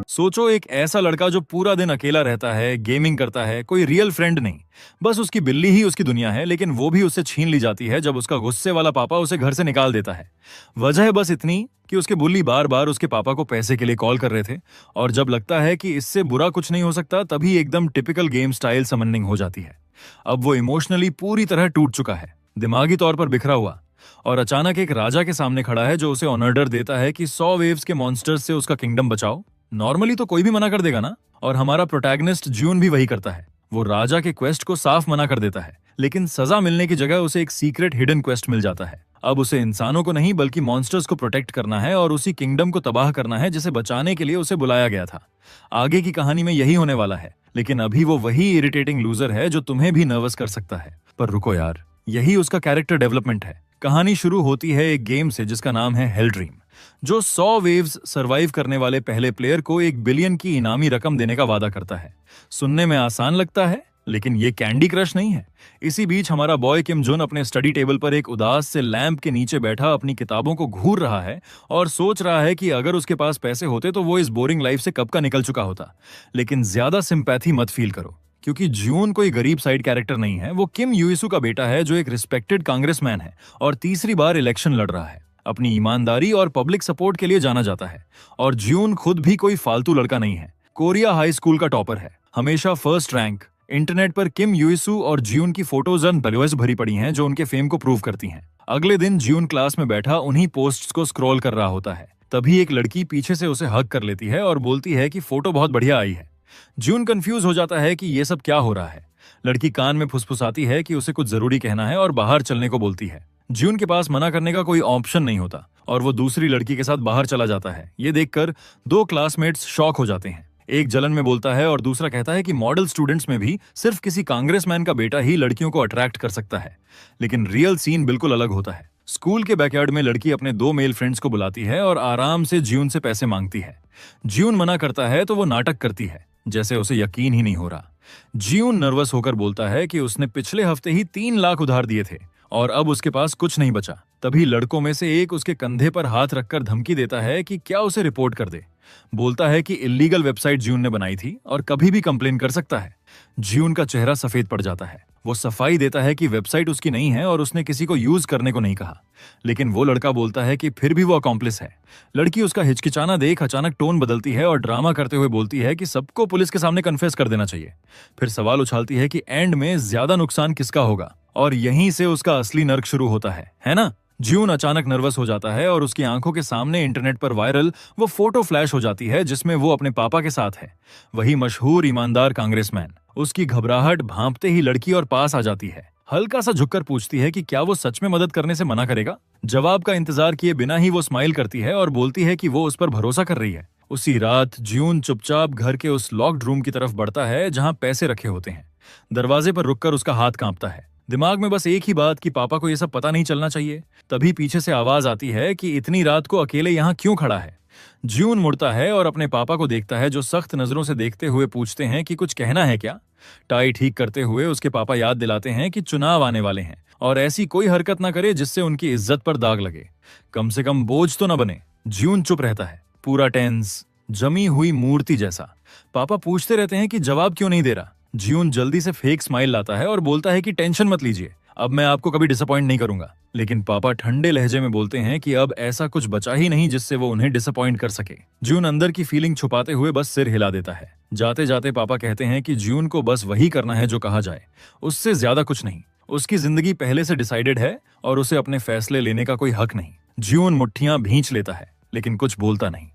सोचो एक ऐसा लड़का जो पूरा दिन अकेला रहता है, गेमिंग करता है, कोई रियल फ्रेंड नहीं, बस उसकी बिल्ली ही उसकी दुनिया है, लेकिन वो भी उससे छीन ली जाती है जब उसका गुस्से वाला पापा उसे घर से निकाल देता है। वजह बस इतनी कि उसके बुल्ली बार बार उसके पापा को पैसे के लिए कॉल कर रहे थे, और जब लगता है कि इससे बुरा कुछ नहीं हो सकता, तभी एकदम टिपिकल गेम स्टाइल समनिंग हो जाती है। अब वो इमोशनली पूरी तरह टूट चुका है, दिमागी तौर पर बिखरा हुआ, और अचानक एक राजा के सामने खड़ा है जो उसे ऑर्डर देता है कि 100 वेव्स के मॉन्स्टर्स से उसका किंगडम बचाओ। नॉर्मली तो कोई भी मना कर देगा ना, और हमारा प्रोटैगनिस्ट जून भी वही करता है। वो राजा के क्वेस्ट को साफ मना कर देता है, लेकिन सजा मिलने की जगह उसे एक सीक्रेट हिडन क्वेस्ट मिल जाता है। अब उसे इंसानों को नहीं बल्कि मॉन्स्टर्स को प्रोटेक्ट करना है और उसी किंगडम को तबाह करना है जिसे बचाने के लिए उसे बुलाया गया था। आगे की कहानी में यही होने वाला है, लेकिन अभी वो वही इरिटेटिंग लूजर है जो तुम्हें भी नर्वस कर सकता है। पर रुको यार, यही उसका कैरेक्टर डेवलपमेंट है। कहानी शुरू होती है एक गेम से जिसका नाम है हेल ड्रीम, जो 100 वेव्स सरवाइव करने वाले पहले प्लेयर को 1 बिलियन की इनामी रकम देने का वादा करता है। सुनने में आसान लगता है, लेकिन ये कैंडी क्रश नहीं है। इसी बीच हमारा बॉय किम जुन अपने स्टडी टेबल पर एक उदास से लैंप के नीचे बैठा अपनी किताबों को घूर रहा है और सोच रहा है कि अगर उसके पास पैसे होते तो वो इस बोरिंग लाइफ से कब का निकल चुका होता। लेकिन ज्यादा सिंपैथी मत फील करो, क्योंकि जून कोई गरीब साइड कैरेक्टर नहीं है। वो किम यूइसू का बेटा है जो एक रिस्पेक्टेड कांग्रेसमैन है और तीसरी बार इलेक्शन लड़ रहा है। अपनी ईमानदारी और पब्लिक सपोर्ट के लिए जाना जाता है। और जून खुद भी कोई फालतू लड़का नहीं है, कोरिया हाई स्कूल का टॉपर है, हमेशा फर्स्ट रैंक। इंटरनेट पर किम यूइसू और ज्यून की फोटोज और वीडियोज भरी पड़ी हैं जो उनके फेम को प्रूव करती हैं। अगले दिन ज्यून क्लास में बैठा उन्हीं पोस्ट्स को स्क्रॉल कर रहा होता है, तभी एक लड़की पीछे से उसे हग कर लेती है और बोलती है कि फोटो बहुत बढ़िया आई है। ज्यून कंफ्यूज हो जाता है कि ये सब क्या हो रहा है। लड़की कान में फुसफुसाती है कि उसे कुछ जरूरी कहना है और बाहर चलने को बोलती है। ज्यून के पास मना करने का कोई ऑप्शन नहीं होता और वो दूसरी लड़की के साथ बाहर चला जाता है। ये देखकर 2 क्लासमेट्स शॉक हो जाते हैं। एक जलन में बोलता है और दूसरा कहता है कि मॉडल स्टूडेंट्स में भी सिर्फ किसी कांग्रेसमैन का बेटा ही लड़कियों को अट्रैक्ट कर सकता है। लेकिन रियल सीन बिल्कुल अलग होता है। स्कूल के बैकयार्ड में लड़की अपने 2 मेल फ्रेंड्स को बुलाती है और आराम से ज्यून से पैसे मांगती है। ज्यून मना करता है तो वो नाटक करती है जैसे उसे यकीन ही नहीं हो रहा। ज्यून नर्वस होकर बोलता है कि उसने पिछले हफ्ते ही 3 लाख उधार दिए थे और अब उसके पास कुछ नहीं बचा। तभी लड़कों में से एक उसके कंधे पर हाथ रखकर धमकी देता है कि क्या उसे रिपोर्ट कर दे। बोलता है कि इल्लीगल वेबसाइट ज्यून ने बनाई थी और कभी भी कंप्लेन कर सकता है। ज्यून का चेहरा सफेद पड़ जाता है। वो सफाई देता है कि वेबसाइट उसकी नहीं है और उसने किसी को यूज करने को नहीं कहा, लेकिन वो लड़का बोलता है कि फिर भी वो अकॉम्प्लिस है। लड़की उसका हिचकिचाना देख अचानक टोन बदलती है और ड्रामा करते हुए बोलती है कि सबको पुलिस के सामने कन्फेस कर देना चाहिए। फिर सवाल उछालती है कि एंड में ज्यादा नुकसान किसका होगा, और यहीं से उसका असली नर्क शुरू होता है ना। ज्यून अचानक नर्वस हो जाता है और उसकी आंखों के सामने इंटरनेट पर वायरल वो फोटो फ्लैश हो जाती है जिसमें वो अपने पापा के साथ है, वही मशहूर ईमानदार कांग्रेसमैन। उसकी घबराहट भांपते ही लड़की और पास आ जाती है। हल्का सा झुककर पूछती है कि क्या वो सच में मदद करने से मना करेगा। जवाब का इंतजार किए बिना ही वो स्माइल करती है और बोलती है कि वो उस पर भरोसा कर रही है। उसी रात ज्यून चुपचाप घर के उस लॉक्ड रूम की तरफ बढ़ता है जहां पैसे रखे होते हैं। दरवाजे पर रुककर उसका हाथ कांपता है, दिमाग में बस एक ही बात कि पापा को ये सब पता नहीं चलना चाहिए। तभी पीछे से आवाज आती है कि इतनी रात को अकेले यहाँ क्यों खड़ा है। ज्यून मुड़ता है और अपने पापा को देखता है जो सख्त नजरों से देखते हुए पूछते हैं कि कुछ कहना है क्या। टाई ठीक करते हुए उसके पापा याद दिलाते हैं कि चुनाव आने वाले हैं और ऐसी कोई हरकत ना करे जिससे उनकी इज्जत पर दाग लगे, कम से कम बोझ तो ना बने। ज्यून चुप रहता है, पूरा टेंस, जमी हुई मूर्ति जैसा। पापा पूछते रहते हैं कि जवाब क्यों नहीं दे रहा। ज्यून जल्दी से फेक स्माइल लाता है और बोलता है कि टेंशन मत लीजिए, अब मैं आपको कभी डिसअपॉइंट नहीं करूंगा। लेकिन पापा ठंडे लहजे में बोलते हैं कि अब ऐसा कुछ बचा ही नहीं जिससे वो उन्हें डिसअपॉइंट कर सके। ज्यून अंदर की फीलिंग छुपाते हुए बस सिर हिला देता है। जाते जाते पापा कहते हैं कि ज्यून को बस वही करना है जो कहा जाए, उससे ज्यादा कुछ नहीं। उसकी जिंदगी पहले से डिसाइडेड है और उसे अपने फैसले लेने का कोई हक नहीं। ज्यून मुट्ठियां भींच लेता है लेकिन कुछ बोलता नहीं।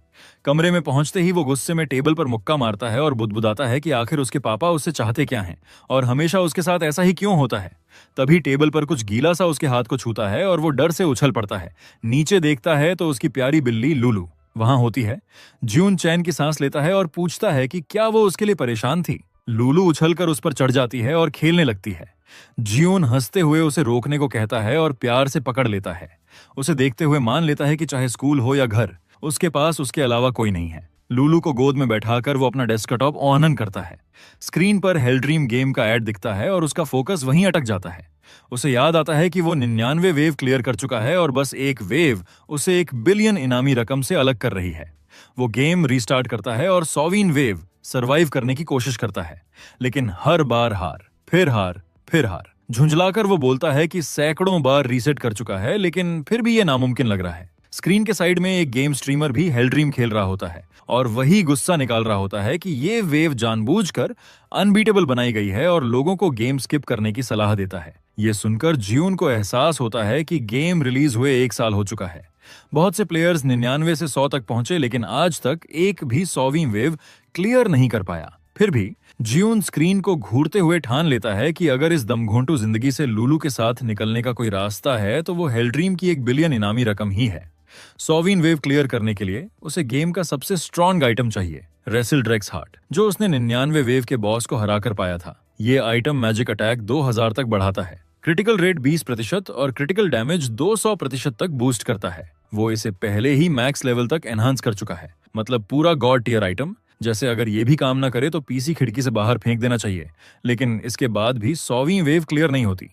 कमरे में पहुंचते ही वो गुस्से में टेबल पर मुक्का मारता है और बुदबुदाता है कि आखिर उसके पापा उससे चाहते क्या हैं और हमेशा उसके साथ ऐसा ही क्यों होता है। तभी टेबल पर कुछ गीला सा उसके हाथ को छूता है और वो डर से उछल पड़ता है। नीचे देखता है तो उसकी प्यारी बिल्ली लूलू वहां होती है। ज्यून चैन की सांस लेता है और पूछता है कि क्या वो उसके लिए परेशान थी। लूलू उछलकर उस पर चढ़ जाती है और खेलने लगती है। ज्यून हंसते हुए उसे रोकने को कहता है और प्यार से पकड़ लेता है। उसे देखते हुए मान लेता है कि चाहे स्कूल हो या घर, उसके पास उसके अलावा कोई नहीं है। लूलू को गोद में बैठाकर वो अपना डेस्कटॉप ऑन करता है। स्क्रीन पर हेल ड्रीम गेम का ऐड दिखता है और उसका फोकस वहीं अटक जाता है। उसे याद आता है कि वो 99 वेव क्लियर कर चुका है और बस एक वेव उसे 1 बिलियन इनामी रकम से अलग कर रही है। वो गेम रीस्टार्ट करता है और 100वीं वेव सरवाइव करने की कोशिश करता है, लेकिन हर बार हार, फिर हार, फिर हार। झुंझलाकर वो बोलता है कि सैकड़ों बार रीसेट कर चुका है, लेकिन फिर भी ये नामुमकिन लग रहा है। स्क्रीन के साइड में एक गेम स्ट्रीमर भी हेल ड्रीम खेल रहा होता है और वही गुस्सा निकाल रहा होता है कि ये वेव जानबूझकर अनबीटेबल बनाई गई है और लोगों को गेम स्किप करने की सलाह देता है। ये सुनकर ज्यून को एहसास होता है कि गेम रिलीज हुए 1 साल हो चुका है। बहुत से प्लेयर्स 99 से 100 तक पहुंचे, लेकिन आज तक एक भी 100वीं वेव क्लियर नहीं कर पाया। फिर भी ज्यून स्क्रीन को घूरते हुए ठान लेता है कि अगर इस दमघोंटू जिंदगी से लूलू के साथ निकलने का कोई रास्ता है तो वो हेल ड्रीम की 1 बिलियन इनामी रकम ही है। 100वीं वेव क्लियर करने के लिए उसे गेम का सबसे स्ट्रॉन्ग आइटम चाहिए, रेसिल ड्रैक्स हार्ट, जो उसने 99 वेव के बॉस को हराकर पाया था। ये आइटम मैजिक अटैक 2000 तक बढ़ाता है, क्रिटिकल रेट 20% और क्रिटिकल डैमेज 200% तक बूस्ट करता है। वो इसे पहले ही मैक्स लेवल तक एनहांस कर चुका है, मतलब पूरा गॉड टियर आइटम। जैसे अगर ये भी काम ना करे तो पीसी खिड़की से बाहर फेंक देना चाहिए, लेकिन इसके बाद भी 100वीं वेव क्लियर नहीं होती।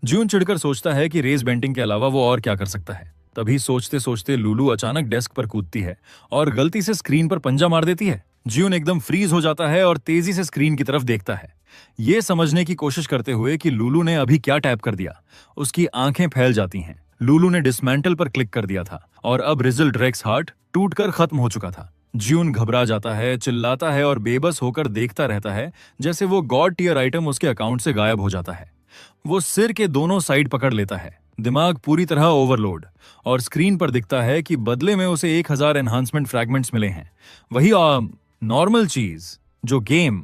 जून चिढ़कर सोचता है कि रेस बेंटिंग के अलावा वो और क्या कर सकता है। तभी सोचते सोचते लूलू अचानक डेस्क पर कूदती है और गलती से स्क्रीन पर पंजा मार देती है। ज्यून एकदम फ्रीज हो जाता है और तेजी से स्क्रीन की तरफ देखता है, ये समझने की कोशिश करते हुए कि लूलू ने अभी क्या टैप कर दिया। उसकी आंखें फैल जाती हैं। लूलू ने डिसमेंटल पर क्लिक कर दिया था और अब रेसिल ड्रैक्स हार्ट टूटकर खत्म हो चुका था। ज्यून घबरा जाता है, चिल्लाता है और बेबस होकर देखता रहता है जैसे वो गॉड टियर आइटम उसके अकाउंट से गायब हो जाता है। वो सिर के दोनों साइड पकड़ लेता है, दिमाग पूरी तरह ओवरलोड, और स्क्रीन पर दिखता है कि बदले में उसे 1000 एनहांसमेंट फ्रैगमेंट्स मिले हैं। वही नॉर्मल चीज जो गेम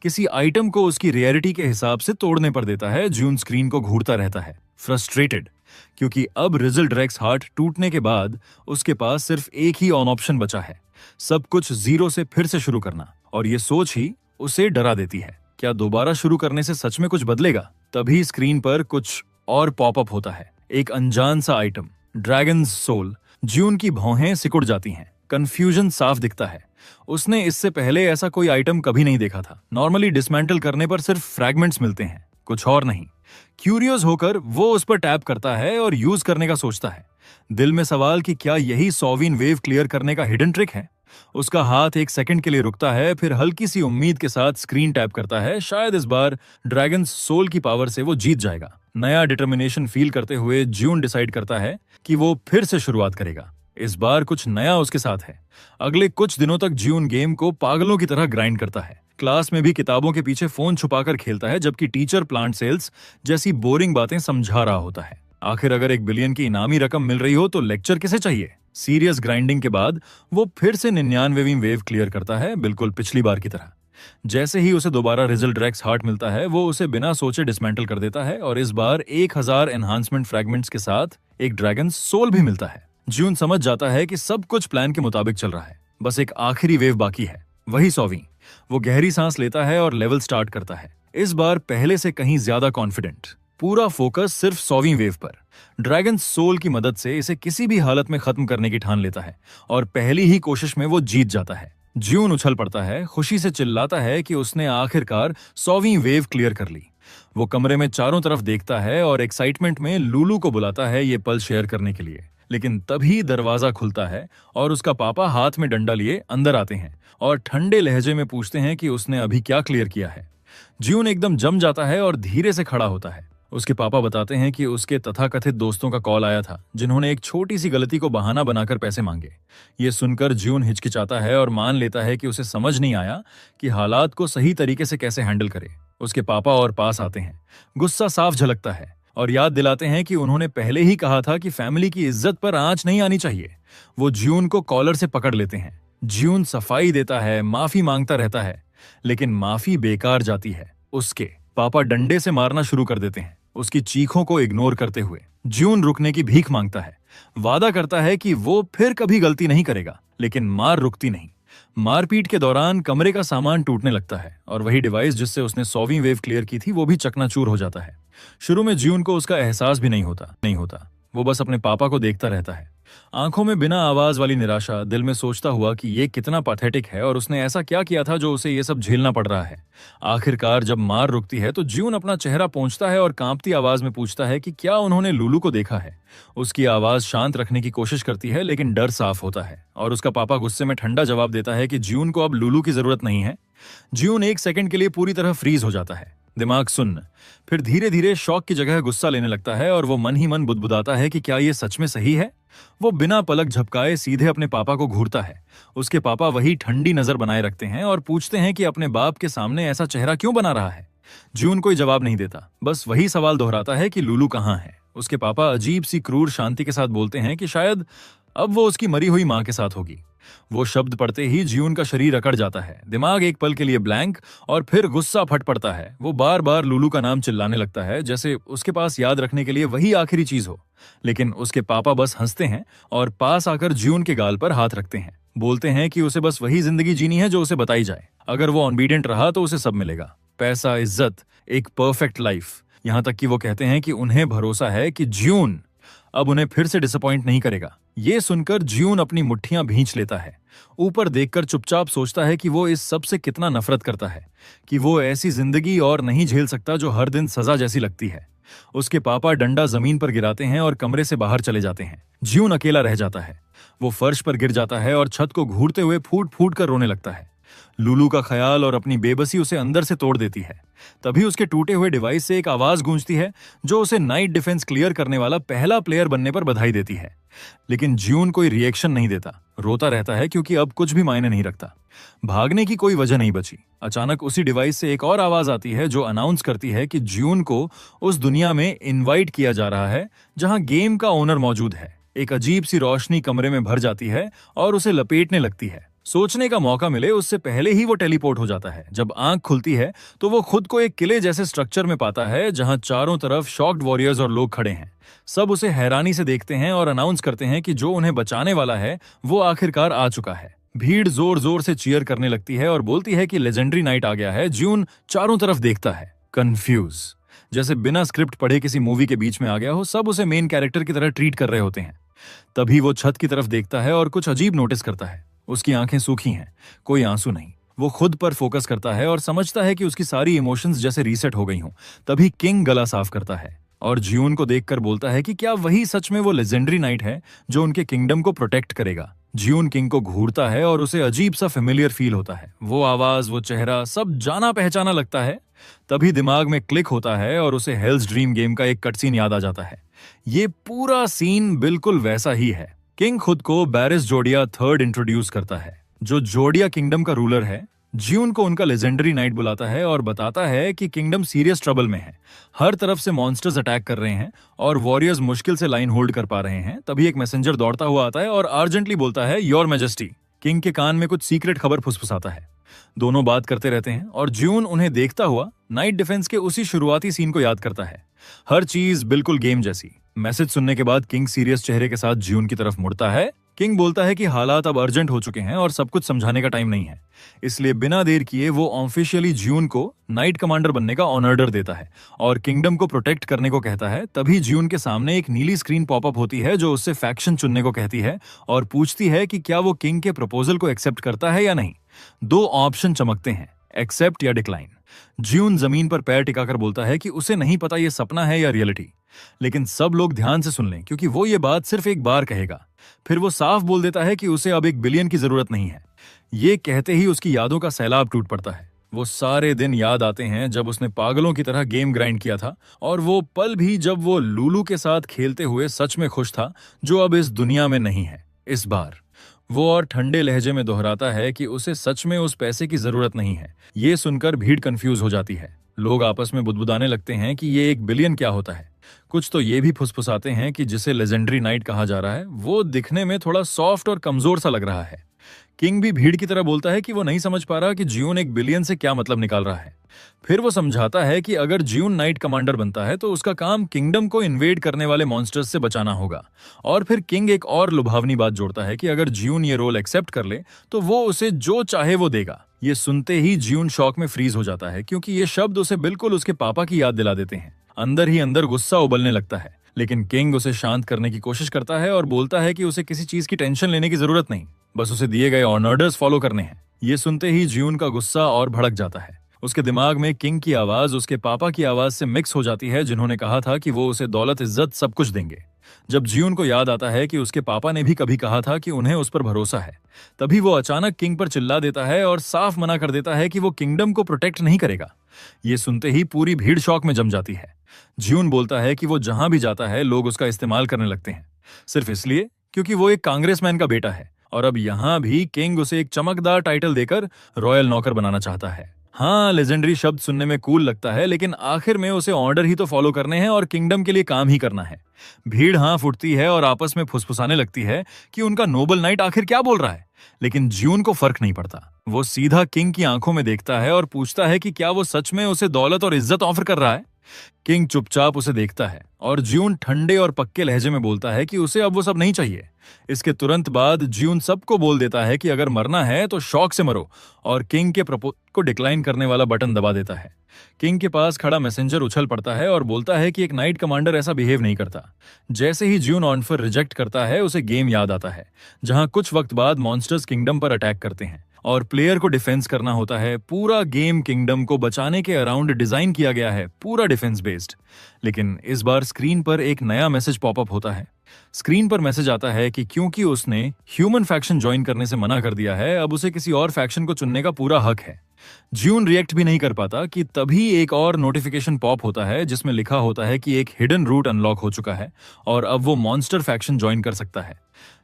किसी आइटम को उसकी रेयरिटी के हिसाब से तोड़ने पर देता है। ज्यून स्क्रीन को घूरता रहता है, फ्रस्ट्रेटेड, क्योंकि अब रेसिल ड्रैक्स हार्ट टूटने के बाद उसके पास सिर्फ एक ही ऑन ऑप्शन बचा है, सब कुछ जीरो से फिर से शुरू करना। और ये सोच ही उसे डरा देती है, क्या दोबारा शुरू करने से सच में कुछ बदलेगा? तभी स्क्रीन पर कुछ और पॉपअप होता है, एक अनजान सा आइटम, ड्रैगन्स सोल। ज्यून की भौहें सिकुड़ जाती हैं, कंफ्यूजन साफ दिखता है। उसने इससे पहले ऐसा कोई आइटम कभी नहीं देखा था। नॉर्मली डिसमेंटल करने पर सिर्फ फ्रैगमेंट्स मिलते हैं, कुछ और नहीं। क्यूरियस होकर वो उस पर टैप करता है और यूज करने का सोचता है, दिल में सवाल कि क्या यही 100वीं वेव क्लियर करने का हिडन ट्रिक है। उसका हाथ एक सेकंड के लिए रुकता है, फिर हल्की सी उम्मीद के साथ स्क्रीन टैप करता है। शायद इस बार ड्रैगन सोल की पावर से वो जीत जाएगा। नया डिटर्मिनेशन फील करते हुए ज्यून डिसाइड करता है कि वो फिर से शुरुआत करेगा। इस बार कुछ नया उसके साथ है। अगले कुछ दिनों तक ज्यून गेम को पागलों की तरह ग्राइंड करता है। क्लास में भी किताबों के पीछे फोन छुपाकर खेलता है, जबकि टीचर प्लांट सेल्स जैसी बोरिंग बातें समझा रहा होता है। आखिर अगर 1 बिलियन की इनामी रकम मिल रही हो तो लेक्चर किसे चाहिए। सीरियस ग्राइंडिंग के बाद वो फिर से 99वीं वेव क्लियर करता है, बिल्कुल पिछली बार की तरह। जैसे ही उसे दोबारा रेसिल ड्रैक्स हार्ट मिलता है, वो उसे बिना सोचे डिसमेंटल कर देता है और इस बार 1000 एनहांसमेंट फ्रैगमेंट्स के साथ एक ड्रैगन सोल भी मिलता है। ज्यून समझ जाता है कि सब कुछ प्लान के मुताबिक चल रहा है, बस एक आखिरी वेव बाकी है, वही 100वीं। वो गहरी सांस लेता है और लेवल स्टार्ट करता है, इस बार पहले से कहीं ज्यादा कॉन्फिडेंट। पूरा फोकस सिर्फ 100वीं वेव पर। ड्रैगन सोल की मदद से इसे किसी भी हालत में खत्म करने की ठान लेता है और पहली ही कोशिश में वो जीत जाता है। ज्यून उछल पड़ता है, खुशी से चिल्लाता है कि उसने आखिरकार 100वीं वेव क्लियर कर ली। वो कमरे में चारों तरफ देखता है और एक्साइटमेंट में लूलू को बुलाता है ये पल शेयर करने के लिए। लेकिन तभी दरवाजा खुलता है और उसका पापा हाथ में डंडा लिए अंदर आते हैं और ठंडे लहजे में पूछते हैं कि उसने अभी क्या क्लियर किया है। ज्यून एकदम जम जाता है और धीरे से खड़ा होता है। उसके पापा बताते हैं कि उसके तथाकथित दोस्तों का कॉल आया था, जिन्होंने एक छोटी सी गलती को बहाना बनाकर पैसे मांगे। ये सुनकर ज्यून हिचकिचाता है और मान लेता है कि उसे समझ नहीं आया कि हालात को सही तरीके से कैसे हैंडल करे। उसके पापा और पास आते हैं, गुस्सा साफ झलकता है और याद दिलाते हैं कि उन्होंने पहले ही कहा था कि फैमिली की इज्जत पर आंच नहीं आनी चाहिए। वो ज्यून को कॉलर से पकड़ लेते हैं। ज्यून सफाई देता है, माफी मांगता रहता है, लेकिन माफी बेकार जाती है। उसके पापा डंडे से मारना शुरू कर देते हैं, उसकी चीखों को इग्नोर करते हुए। ज्यून रुकने की भीख मांगता है, वादा करता है कि वो फिर कभी गलती नहीं करेगा, लेकिन मार रुकती नहीं। मारपीट के दौरान कमरे का सामान टूटने लगता है और वही डिवाइस जिससे उसने 100वीं वेव क्लियर की थी वो भी चकनाचूर हो जाता है। शुरू में ज्यून को उसका एहसास भी नहीं होता। वो बस अपने पापा को देखता रहता है। आंखों में बिना आवाज वाली निराशा, दिल में सोचता हुआ कि ये कितना पैथेटिक है और उसने ऐसा क्या किया था जो उसे ये सब झेलना पड़ रहा है। आखिरकार जब मार रुकती है तो ज्यून अपना चेहरा पोंछता है और कांपती आवाज में पूछता है कि क्या उन्होंने लुलू को देखा है। उसकी आवाज शांत रखने की कोशिश करती है लेकिन डर साफ होता है और उसका पापा गुस्से में ठंडा जवाब देता है कि ज्यून को अब लुलू की जरूरत नहीं है। ज्यून एक सेकंड के लिए पूरी तरह फ्रीज हो जाता है, दिमाग सुन्न। फिर धीरे धीरे शौक की जगह गुस्सा लेने लगता है और वो मन ही मन बुदबुदाता है कि क्या ये सच में सही है। वो बिना पलक झपकाए सीधे अपने पापा को घूरता है। उसके पापा वही ठंडी नजर बनाए रखते हैं और पूछते हैं कि अपने बाप के सामने ऐसा चेहरा क्यों बना रहा है। जून कोई जवाब नहीं देता, बस वही सवाल दोहराता है कि लुलू कहाँ है। उसके पापा अजीब सी क्रूर शांति के साथ बोलते हैं कि शायद अब वो उसकी मरी हुई मां के साथ होगी। वो शब्द पढ़ते ही ज्यून का शरीर अकड़ जाता है, दिमाग एक पल के लिए ब्लैंक और फिर गुस्सा फट पड़ता है। वो बार बार लुलू का नाम चिल्लाने लगता है जैसे उसके पास याद रखने के लिए वही आखिरी चीज हो। लेकिन उसके पापा बस हंसते हैं और पास आकर ज्यून के गाल पर हाथ रखते हैं। बोलते हैं कि उसे बस वही जिंदगी जीनी है जो उसे बताई जाए। अगर वो ऑनबीडेंट रहा तो उसे सब मिलेगा, पैसा, इज्जत, एक परफेक्ट लाइफ। यहां तक कि वो कहते हैं कि उन्हें भरोसा है कि ज्यून अब उन्हें फिर से डिसअपॉइंट नहीं करेगा। ये सुनकर ज्यून अपनी मुट्ठियां भींच लेता है। ऊपर देखकर चुपचाप सोचता है कि वो इस सब से कितना नफरत करता है, कि वो ऐसी जिंदगी और नहीं झेल सकता जो हर दिन सजा जैसी लगती है। उसके पापा डंडा जमीन पर गिराते हैं और कमरे से बाहर चले जाते हैं। ज्यून अकेला रह जाता है। वो फर्श पर गिर जाता है और छत को घूरते हुए फूट फूट कर रोने लगता है। लुलू का ख्याल और अपनी बेबसी उसे अंदर से तोड़ देती है। तभी उसके टूटे हुए डिवाइस से एक आवाज गूंजती है जो उसे नाइट डिफेंस क्लियर करने वाला पहला प्लेयर बनने पर बधाई देती है। लेकिन ज्यून कोई रिएक्शन नहीं देता, रोता रहता है क्योंकि अब कुछ भी मायने नहीं रखता। भागने की कोई वजह नहीं बची। अचानक उसी डिवाइस से एक और आवाज आती है जो अनाउंस करती है कि ज्यून को उस दुनिया में इनवाइट किया जा रहा है जहां गेम का ओनर मौजूद है। एक अजीब सी रोशनी कमरे में भर जाती है और उसे लपेटने लगती है। सोचने का मौका मिले उससे पहले ही वो टेलीपोर्ट हो जाता है। जब आंख खुलती है तो वो खुद को एक किले जैसे स्ट्रक्चर में पाता है जहां चारों तरफ शॉक्ड वॉरियर्स और लोग खड़े हैं। सब उसे हैरानी से देखते हैं और अनाउंस करते हैं कि जो उन्हें बचाने वाला है वो आखिरकार आ चुका है। भीड़ जोर जोर से चीयर करने लगती है और बोलती है कि लेजेंडरी नाइट आ गया है। ज्यून चारों तरफ देखता है, कंफ्यूज, जैसे बिना स्क्रिप्ट पढ़े किसी मूवी के बीच में आ गया हो। सब उसे मेन कैरेक्टर की तरह ट्रीट कर रहे होते हैं। तभी वो छत की तरफ देखता है और कुछ अजीब नोटिस करता है। उसकी आंखें सूखी हैं, कोई आंसू नहीं। वो खुद पर फोकस करता है और समझता है कि उसकी सारी इमोशंस जैसे रीसेट हो गई हों। तभी किंग गला साफ करता है और ज्यून को देखकर बोलता है कि क्या वही सच में वो लेजेंडरी नाइट है जो उनके किंगडम को प्रोटेक्ट करेगा। ज्यून किंग को घूरता है और उसे अजीब सा फेमिलियर फील होता है। वो आवाज, वो चेहरा, सब जाना पहचाना लगता है। तभी दिमाग में क्लिक होता है और उसे हेल्स ड्रीम गेम का एक कटसीन याद आ जाता है। ये पूरा सीन बिल्कुल वैसा ही है। किंग खुद को बैरिस जोडिया थर्ड इंट्रोड्यूस करता है, जो जोडिया किंगडम का रूलर है। ज्यून को उनका लेजेंडरी नाइट बुलाता है और बताता है कि किंगडम सीरियस ट्रबल में है। हर तरफ से मॉन्स्टर्स अटैक कर रहे हैं और वॉरियर्स मुश्किल से लाइन होल्ड कर पा रहे हैं। तभी एक मैसेंजर दौड़ता हुआ आता है और अर्जेंटली बोलता है, योर मैजेस्टी। किंग के कान में कुछ सीक्रेट खबर फुसफुसाता है। दोनों बात करते रहते हैं और ज्यून उन्हें देखता हुआ नाइट डिफेंस के उसी शुरुआती सीन को याद करता है। हर चीज बिल्कुल गेम जैसी। मैसेज सुनने के बाद किंग सीरियस चेहरे के साथ ज्यून की तरफ मुड़ता है। किंग बोलता है कि हालात अब अर्जेंट हो चुके हैं और सब कुछ समझाने का टाइम नहीं है। इसलिए बिना देर किए वो ऑफिशियली ज्यून को नाइट कमांडर बनने का ऑर्डर देता है और किंगडम को प्रोटेक्ट करने को कहता है। तभी ज्यून के सामने एक नीली स्क्रीन पॉपअप होती है जो उससे फैक्शन चुनने को कहती है और पूछती है कि क्या वो किंग के प्रपोजल को एक्सेप्ट करता है या नहीं। दो ऑप्शन चमकते हैं, एक्सेप्ट या डिक्लाइन। ज्यून जमीन पर पैर टिकाकर बोलता है कि उसे नहीं पता ये सपना है या रियलिटी। लेकिन सब लोग ध्यान से सुन लें क्योंकि वो ये बात सिर्फ एक बार कहेगा। फिर वो साफ बोल देता है कि उसे अब 1 बिलियन की जरूरत नहीं है। ये कहते ही उसकी यादों का सैलाब टूट पड़ता है। वो सारे दिन याद आते हैं जब उसने पागलों की तरह गेम ग्राइंड किया था और वो पल भी जब वो लुलू के साथ खेलते हुए सच में खुश था, जो अब इस दुनिया में नहीं है। इस बार वो और ठंडे लहजे में दोहराता है कि उसे सच में उस पैसे की जरूरत नहीं है। ये सुनकर भीड़ कंफ्यूज हो जाती है। लोग आपस में बुदबुदाने लगते हैं कि ये 1 बिलियन क्या होता है। कुछ तो ये भी फुसफुसाते हैं कि जिसे लेजेंडरी नाइट कहा जा रहा है वो दिखने में थोड़ा सॉफ्ट और कमजोर सा लग रहा है। किंग भी भीड़ की तरह बोलता है कि वो नहीं समझ पा रहा कि ज्यून 1 बिलियन से क्या मतलब निकाल रहा है। फिर वो समझाता है कि अगर ज्यून नाइट कमांडर बनता है तो उसका काम किंगडम को इन्वेड करने वाले मॉन्स्टर्स से बचाना होगा। और फिर किंग एक और लुभावनी बात जोड़ता है कि अगर ज्यून ये रोल एक्सेप्ट कर ले तो वो उसे जो चाहे वो देगा। ये सुनते ही ज्यून शॉक में फ्रीज हो जाता है क्योंकि ये शब्द उसे बिल्कुल उसके पापा की याद दिला देते हैं। अंदर ही अंदर गुस्सा उबलने लगता है। लेकिन किंग उसे शांत करने की कोशिश करता है और बोलता है कि उसे किसी चीज की टेंशन लेने की जरूरत नहीं, बस उसे दिए गए ऑर्डर्स फॉलो करने हैं। ये सुनते ही ज्यून का गुस्सा और भड़क जाता है। उसके दिमाग में किंग की आवाज उसके पापा की आवाज से मिक्स हो जाती है, जिन्होंने कहा था कि वो उसे दौलत, इज्जत सब कुछ देंगे। जब ज्यून को याद आता है कि उसके पापा ने भी कभी कहा था कि उन्हें उस पर भरोसा है, तभी वो अचानक किंग पर चिल्ला देता है और साफ मना कर देता है कि वो किंगडम को प्रोटेक्ट नहीं करेगा। ये सुनते ही पूरी भीड़ शॉक में जम जाती है। ज्यून बोलता है कि वो जहां भी जाता है लोग उसका इस्तेमाल करने लगते हैं, सिर्फ इसलिए क्योंकि वो एक कांग्रेसमैन का बेटा है, और अब यहां भी किंग उसे एक चमकदार टाइटल देकर रॉयल नौकर बनाना चाहता है। हाँ, लेजेंडरी शब्द सुनने में कूल लगता है, लेकिन आखिर में उसे ऑर्डर ही तो फॉलो करने हैं और किंगडम के लिए काम ही करना है। भीड़ हाँ फुटती है और आपस में फुसफुसाने लगती है कि उनका नोबल नाइट आखिर क्या बोल रहा है, लेकिन ज्यून को फर्क नहीं पड़ता। वो सीधा किंग की आंखों में देखता है और पूछता है कि क्या वो सच में उसे दौलत और इज्जत ऑफर कर रहा है। किंग चुपचाप उसे देखता है और ज्यून ठंडे और पक्के लहजे में बोलता है कि उसे अब वो सब नहीं चाहिए। इसके तुरंत बाद ज्यून सबको बोल देता है कि अगर मरना है तो शौक से मरो, और किंग के प्रपोज को डिक्लाइन करने वाला बटन दबा देता है। किंग के पास खड़ा मैसेंजर उछल पड़ता है और बोलता है कि एक नाइट कमांडर ऐसा बिहेव नहीं करता। जैसे ही ज्यून ऑफर रिजेक्ट करता है, उसे गेम याद आता है जहां कुछ वक्त बाद मॉन्स्टर्स किंगडम पर अटैक करते हैं और प्लेयर को डिफेंस करना होता है। पूरा गेम किंगडम को बचाने के अराउंड डिजाइन किया गया है, पूरा डिफेंस बेस्ड। लेकिन इस बार स्क्रीन पर एक नया मैसेज पॉपअप होता है। स्क्रीन पर मैसेज आता है कि क्योंकि उसने ह्यूमन फैक्शन ज्वाइन करने से मना कर दिया है, अब उसे किसी और फैक्शन को चुनने का पूरा हक है। ज्यून रिएक्ट भी नहीं कर पाता कि तभी एक और नोटिफिकेशन पॉप होता है जिसमें लिखा होता है कि एक हिडन रूट अनलॉक हो चुका है और अब वो मॉन्स्टर फैक्शन ज्वाइन कर सकता है।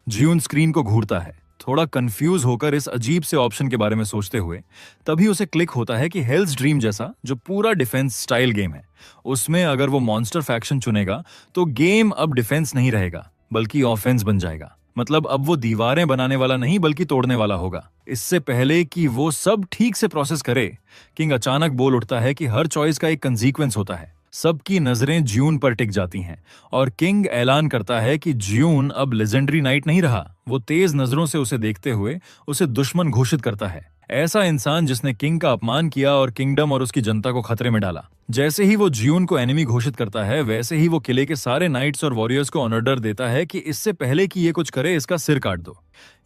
ज्यून स्क्रीन को घूरता है, थोड़ा कंफ्यूज होकर इस अजीब से ऑप्शन के बारे में सोचते हुए। तभी उसे क्लिक होता है कि हेल्स ड्रीम जैसा जो पूरा डिफेंस स्टाइल गेम है, उसमें अगर वो मॉन्स्टर फैक्शन चुनेगा तो गेम अब डिफेंस नहीं रहेगा बल्कि ऑफेंस बन जाएगा। मतलब अब वो दीवारें बनाने वाला नहीं बल्कि तोड़ने वाला होगा। इससे पहले कि वो सब ठीक से प्रोसेस करे, किंग अचानक बोल उठता है कि हर चॉइस का एक कंसीक्वेंस होता है। सबकी नजरें ज्यून पर टिक जाती हैं और किंग ऐलान करता है कि ज्यून अब लेजेंडरी नाइट नहीं रहा। वो तेज नजरों से उसे देखते हुए उसे दुश्मन घोषित करता है, ऐसा इंसान जिसने किंग का अपमान किया और किंगडम और उसकी जनता को खतरे में डाला। जैसे ही वो ज्यून को एनिमी घोषित करता है, वैसे ही वो किले के सारे नाइट्स और वॉरियर्स को ऑर्डर देता है कि इससे पहले कि ये कुछ करे इसका सिर काट दो।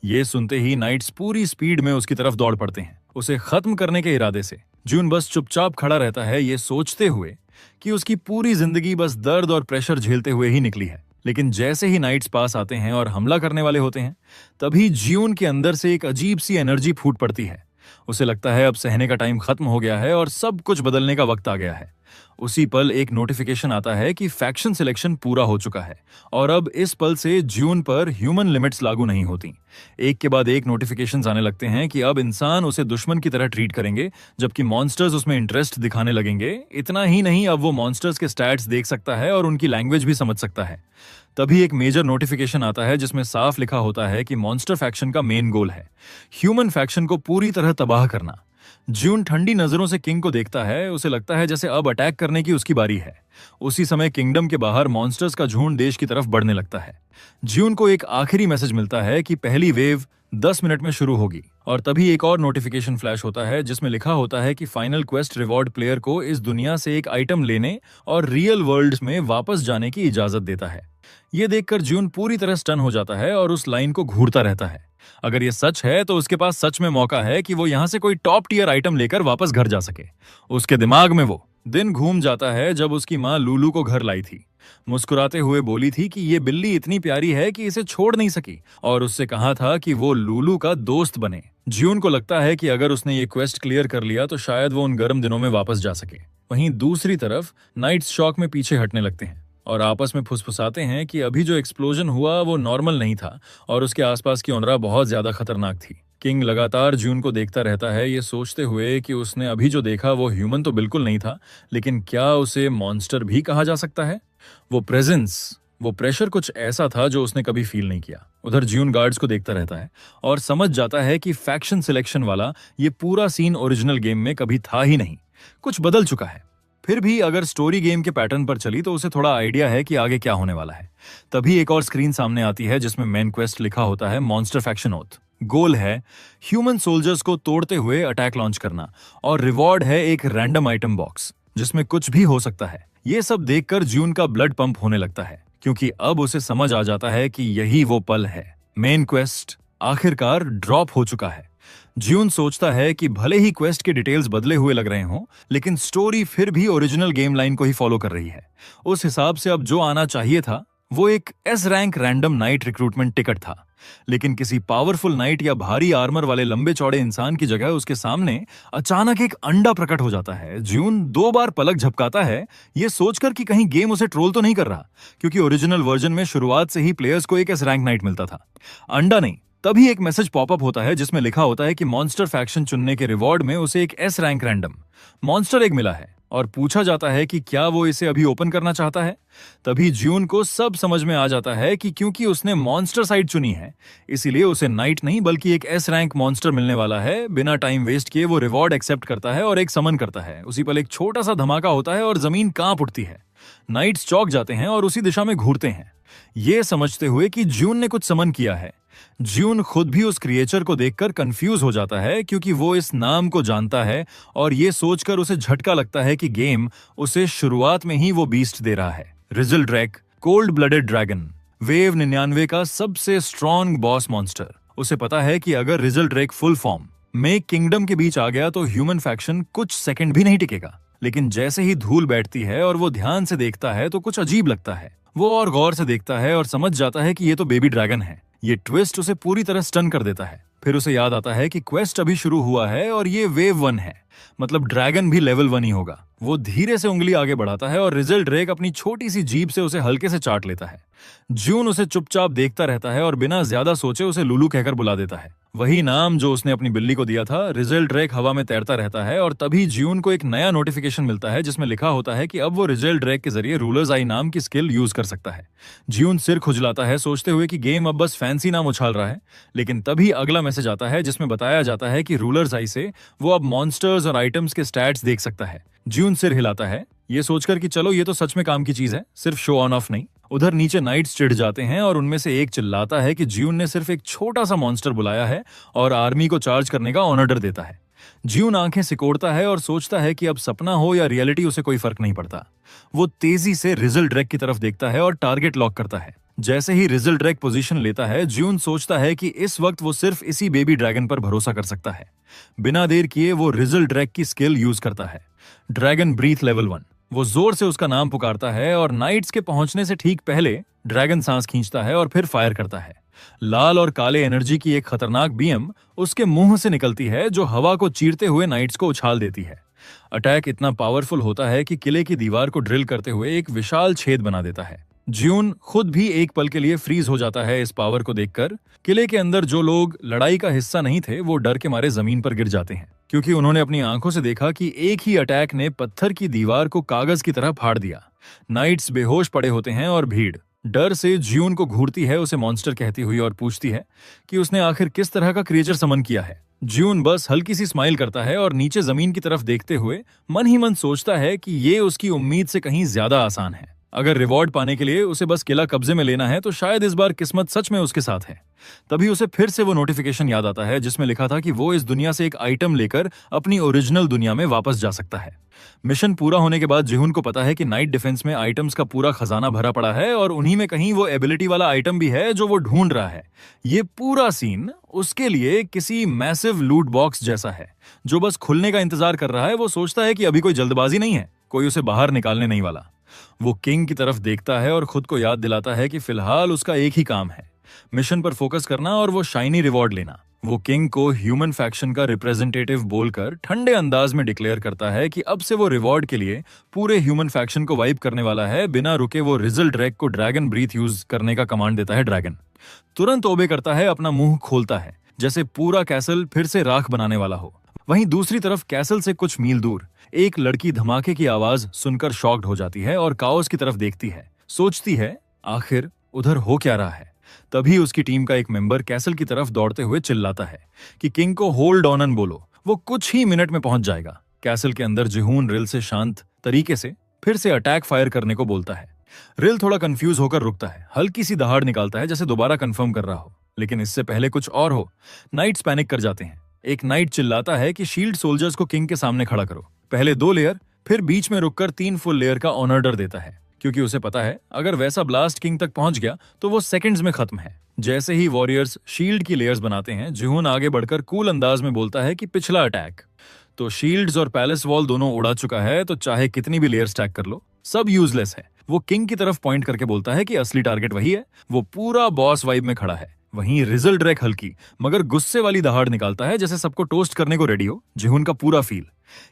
ये सुनते ही नाइट्स पूरी स्पीड में उसकी तरफ दौड़ पड़ते हैं, उसे खत्म करने के इरादे से। ज्यून बस चुपचाप खड़ा रहता है, ये सोचते हुए कि उसकी पूरी जिंदगी बस दर्द और प्रेशर झेलते हुए ही निकली है। लेकिन जैसे ही नाइट्स पास आते हैं और हमला करने वाले होते हैं, तभी ज्यून के अंदर से एक अजीब सी एनर्जी फूट पड़ती है। उसे लगता है अब सहने का टाइम खत्म हो गया है और सब कुछ बदलने का वक्त आ गया है। उसी पल एक नोटिफिकेशन आता है कि फैक्शन सिलेक्शन पूरा हो चुका है और अब इस पल से ज्यून पर ह्यूमन लिमिट्स लागू नहीं होती। एक के बाद एक नोटिफिकेशंस आने लगते हैं कि अब इंसान उसे दुश्मन की तरह ट्रीट करेंगे, जबकि मॉन्स्टर्स उसमें इंटरेस्ट दिखाने लगेंगे। इतना ही नहीं, अब वो मॉन्स्टर्स के स्टैट्स देख सकता है और उनकी लैंग्वेज भी समझ सकता है। तभी एक मेजर नोटिफिकेशन आता है जिसमें साफ लिखा होता है कि मॉन्स्टर फैक्शन का मेन गोल है ह्यूमन फैक्शन को पूरी तरह तबाह करना। ज्यून ठंडी नजरों से किंग को देखता है, उसे लगता है जैसे अब अटैक करने की उसकी बारी है। उसी समय किंगडम के बाहर मॉन्स्टर्स का झुंड देश की तरफ बढ़ने लगता है। ज्यून को एक आखिरी मैसेज मिलता है कि पहली वेव 10 मिनट में शुरू होगी, और तभी एक और नोटिफिकेशन फ्लैश होता है जिसमें लिखा होता है कि फाइनल क्वेस्ट रिवॉर्ड प्लेयर को इस दुनिया से एक आइटम लेने और रियल वर्ल्ड में वापस जाने की इजाजत देता है। ये देखकर ज्यून पूरी तरह स्टन हो जाता है और उस लाइन को घूरता रहता है। अगर ये सच है तो उसके पास सच में मौका है कि वो यहाँ से कोई टॉप टियर आइटम लेकर वापस घर जा सके। उसके दिमाग में वो दिन घूम जाता है जब उसकी माँ लूलू को घर लाई थी। मुस्कुराते हुए बोली थी कि ये बिल्ली इतनी प्यारी है कि इसे छोड़ नहीं सकी, और उससे कहा था कि वो लूलू का दोस्त बने। ज्यून को लगता है कि अगर उसने ये क्वेस्ट क्लियर कर लिया तो शायद वो उन गर्म दिनों में वापस जा सके। वहीं दूसरी तरफ नाइट्स शॉक में पीछे हटने लगते हैं और आपस में फुसफुसाते हैं कि अभी जो एक्सप्लोजन हुआ वो नॉर्मल नहीं था और उसके आसपास की ओनरा बहुत ज्यादा खतरनाक थी। किंग लगातार ज्यून को देखता रहता है, ये सोचते हुए कि उसने अभी जो देखा वो ह्यूमन तो बिल्कुल नहीं था, लेकिन क्या उसे मॉन्स्टर भी कहा जा सकता है? वो प्रेजेंस, वो प्रेशर कुछ ऐसा था जो उसने कभी फील नहीं किया। उधर ज्यून गार्ड्स को देखता रहता है और समझ जाता है कि फैक्शन सिलेक्शन वाला ये पूरा सीन ओरिजिनल गेम में कभी था ही नहीं, कुछ बदल चुका है। फिर भी अगर स्टोरी गेम के पैटर्न पर चली तो उसे थोड़ा आइडिया है कि आगे क्या होने वाला है। तभी एक और स्क्रीन सामने आती है जिसमें मेन क्वेस्ट लिखा होता है मॉन्स्टर फैक्शन ओथ। गोल है ह्यूमन सोल्जर्स को तोड़ते हुए अटैक लॉन्च करना और रिवॉर्ड है एक रैंडम आइटम बॉक्स जिसमें कुछ भी हो सकता है। ये सब देखकर ज्यून का ब्लड पंप होने लगता है। क्योंकि अब उसे समझ आ जाता है कि यही वो पल है। मेन क्वेस्ट आखिरकार ड्रॉप हो चुका है। ज्यून सोचता है कि भले ही क्वेस्ट के डिटेल्स बदले हुए लग रहे हों, लेकिन स्टोरी फिर भी ओरिजिनल गेम लाइन को ही फॉलो कर रही है। उस हिसाब से अब जो आना चाहिए था वो एक S rank random night recruitment ticket था, लेकिन किसी पावरफुल नाइट या भारी आर्मर वाले लंबे चौड़े इंसान की जगह उसके सामने अचानक एक अंडा प्रकट हो जाता है। ज्यून 2 बार पलक झपकाता है, ये सोचकर कि कहीं गेम उसे ट्रोल तो नहीं कर रहा, क्योंकि ओरिजिनल वर्जन में शुरुआत से ही प्लेयर्स को एक एस रैंक नाइट मिलता था, अंडा नहीं। तभी एक मैसेज पॉपअप होता है जिसमें लिखा होता है कि मॉन्स्टर फैक्शन चुनने के रिवॉर्ड में उसे एक S rank random monster egg मिला है, और पूछा जाता है कि क्या वो इसे अभी ओपन करना चाहता है। तभी ज्यून को सब समझ में आ जाता है कि क्योंकि उसने मॉन्स्टर साइड चुनी है, इसीलिए उसे नाइट नहीं बल्कि एक एस रैंक मॉन्स्टर मिलने वाला है। बिना टाइम वेस्ट किए वो रिवॉर्ड एक्सेप्ट करता है और एक समन करता है। उसी पल एक छोटा सा धमाका होता है और जमीन कांप उठती है। नाइट्स चौंक जाते हैं और उसी दिशा में घूरते हैं, ये समझते हुए कि ज्यून ने कुछ समन किया है। ज्यून खुद भी उस क्रिएचर को देखकर कंफ्यूज हो जाता है, क्योंकि वो इस नाम को जानता है, और ये सोचकर उसे झटका लगता है कि गेम उसे शुरुआत में ही वो बीस्ट दे रहा है। रिजल ड्रैक, कोल्ड ब्लडेड ड्रैगन, वेव 99 का सबसे स्ट्रॉन्ग बॉस मॉन्स्टर। उसे पता है कि अगर रिजल ड्रैक फुल फॉर्म में किंगडम के बीच आ गया तो ह्यूमन फैक्शन कुछ सेकंड भी नहीं टिकेगा। लेकिन जैसे ही धूल बैठती है और वो ध्यान से देखता है तो कुछ अजीब लगता है। वो और गौर से देखता है और समझ जाता है कि ये तो बेबी ड्रैगन है। ये ट्विस्ट उसे पूरी तरह स्टन कर देता है। फिर उसे याद आता है कि क्वेस्ट अभी शुरू हुआ है और ये वेव 1 है, मतलब ड्रैगन भी लेवल 1 ही होगा। वो धीरे से उंगली आगे बढ़ाता है और रिजल ड्रैक अपनी छोटी सी जीभ से उसे हल्के से चाट लेता है। ज्यून उसे चुपचाप देखता रहता है और बिना ज्यादा सोचे उसे लुलू कहकर बुला देता है, वही नाम जो उसने अपनी बिल्ली को दिया था। रिजल ड्रैक हवा में तैरता रहता है और तभी ज्यून को एक नया नोटिफिकेशन मिलता है जिसमें लिखा होता है कि अब वो रिजल ड्रैक के जरिए रूलर्स आई नाम की स्किल यूज कर सकता है। ज्यून सिर खुजलाता है, सोचते हुए कि गेम अब बस फैंसी नाम उछाल रहा है। लेकिन तभी अगला मैसेज आता है जिसमें बताया जाता है कि रूलर्स आई से वो अब मॉन्स्टर्स और आइटम्स के स्टैट्स देख सकता है। ज्यून सिर हिलाता है, ये सोचकर कि चलो ये तो सच में काम की चीज है, सिर्फ शो ऑन ऑफ नहीं। उधर नीचे नाइट्स चिढ़ जाते हैं और उनमें से एक चिल्लाता है कि ज्यून ने सिर्फ एक छोटा सा मॉन्स्टर बुलाया है और आर्मी को चार्ज करने का ऑर्डर देता है। ज्यून आंखें सिकोड़ता है और सोचता है कि अब सपना हो या रियलिटी उसे कोई फर्क नहीं पड़ता। वो तेजी से रिजल ड्रैक की तरफ देखता है और टारगेट लॉक करता है। जैसे ही रिजल ड्रैक पोजीशन लेता है, ज्यून सोचता है कि इस वक्त वो सिर्फ इसी बेबी ड्रैगन पर भरोसा कर सकता है। बिना देर किए वो रिजल ड्रैक की स्किल यूज करता है, ड्रैगन ब्रीथ लेवल 1। वो जोर से उसका नाम पुकारता है और नाइट्स के पहुंचने से ठीक पहले ड्रैगन सांस खींचता है और फिर फायर करता है। लाल और काले एनर्जी की एक खतरनाक बीम उसके मुंह से निकलती है जो हवा को चीरते हुए नाइट्स को उछाल देती है। अटैक इतना पावरफुल होता है कि किले की दीवार को ड्रिल करते हुए एक विशाल छेद बना देता है। ज्यून खुद भी एक पल के लिए फ्रीज हो जाता है इस पावर को देखकर। किले के अंदर जो लोग लड़ाई का हिस्सा नहीं थे वो डर के मारे जमीन पर गिर जाते हैं, क्योंकि उन्होंने अपनी आंखों से देखा कि एक ही अटैक ने पत्थर की दीवार को कागज की तरह फाड़ दिया। नाइट्स बेहोश पड़े होते हैं और भीड़ डर से ज्यून को घूरती है, उसे मॉन्स्टर कहती हुई, और पूछती है कि उसने आखिर किस तरह का क्रिएचर समन किया है। ज्यून बस हल्की सी स्माइल करता है और नीचे जमीन की तरफ देखते हुए मन ही मन सोचता है कि ये उसकी उम्मीद से कहीं ज्यादा आसान है। अगर रिवॉर्ड पाने के लिए उसे बस किला कब्जे में लेना है तो शायद इस बार किस्मत सच में उसके साथ है। तभी उसे फिर से वो नोटिफिकेशन याद आता है जिसमें लिखा था कि वो इस दुनिया से एक आइटम लेकर अपनी ओरिजिनल दुनिया में वापस जा सकता है। मिशन पूरा होने के बाद जिहुन को पता है कि नाइट डिफेंस में आइटम्स का पूरा खजाना भरा पड़ा है और उन्हीं में कहीं वो एबिलिटी वाला आइटम भी है जो वो ढूंढ रहा है। ये पूरा सीन उसके लिए किसी मैसिव लूट बॉक्स जैसा है जो बस खुलने का इंतजार कर रहा है। वो सोचता है कि अभी कोई जल्दबाजी नहीं है, कोई उसे बाहर निकालने नहीं वाला। वो किंग की तरफ देखता है और खुद को याद दिलाता है कि फिलहाल उसका एक ही काम है, मिशन पर फोकस करना और वो शाइनी रिवॉर्ड लेना। वो किंग को ह्यूमन फैक्शन का रिप्रेजेंटेटिव बोलकर ठंडे अंदाज में डिक्लेयर करता है कि अब से वो रिवॉर्ड के लिए पूरे ह्यूमन फैक्शन को वाइप करने वाला है। बिना रुके वो रिजल ड्रैक को ड्रैगन ब्रीथ यूज करने का कमांड देता है। ड्रैगन तुरंत ओबे करता है, अपना मुंह खोलता है जैसे पूरा कैसल फिर से राख बनाने वाला हो। वहीं दूसरी तरफ कैसल से कुछ मील दूर एक लड़की धमाके की आवाज सुनकर शॉक्ड हो जाती है और काओस की तरफ देखती है। सोचती है आखिर उधर हो क्या रहा है। तभी उसकी टीम का एक मेंबर कैसल की तरफ दौड़ते हुए चिल्लाता है कि किंग को होल्ड ऑन बोलो, वो कुछ ही मिनट में पहुंच जाएगा। कैसल के अंदर जिहून रिल से शांत तरीके से फिर से अटैक फायर करने को बोलता है। रिल थोड़ा कंफ्यूज होकर रुकता है, हल्की सी दहाड़ निकालता है जैसे दोबारा कंफर्म कर रहा हो, लेकिन इससे पहले कुछ और हो। नाइट्स पैनिक कर जाते हैं। एक नाइट चिल्लाता है कि शील्ड सोल्जर्स को किंग के सामने खड़ा करो। पहले 2 लेयर, फिर बीच में रुककर 3 फुल लेयर का ऑनर्डर देता है। क्योंकि उसे पता है अगर वैसा ब्लास्ट किंग तक पहुंच गया तो वो सेकंड्स में खत्म है। जैसे ही वॉरियर्स शील्ड की लेयर्स बनाते हैं, जिहुन आगे बढ़कर कूल अंदाज में बोलता है कि पिछला अटैक। तो शील्ड्स और पैलेस वॉल दोनों उड़ा चुका है, तो चाहे कितनी भी लेयर स्टैक कर लो सब यूजलेस है। वो किंग की तरफ पॉइंट करके बोलता है कि असली टारगेट वही है। वो पूरा बॉस वाइब में खड़ा है। वहीं रिजल ड्रैक हल्की मगर गुस्से वाली दहाड़ निकालता है, जैसे सबको टोस्ट करने को रेडी हो। जिहुन का पूरा फील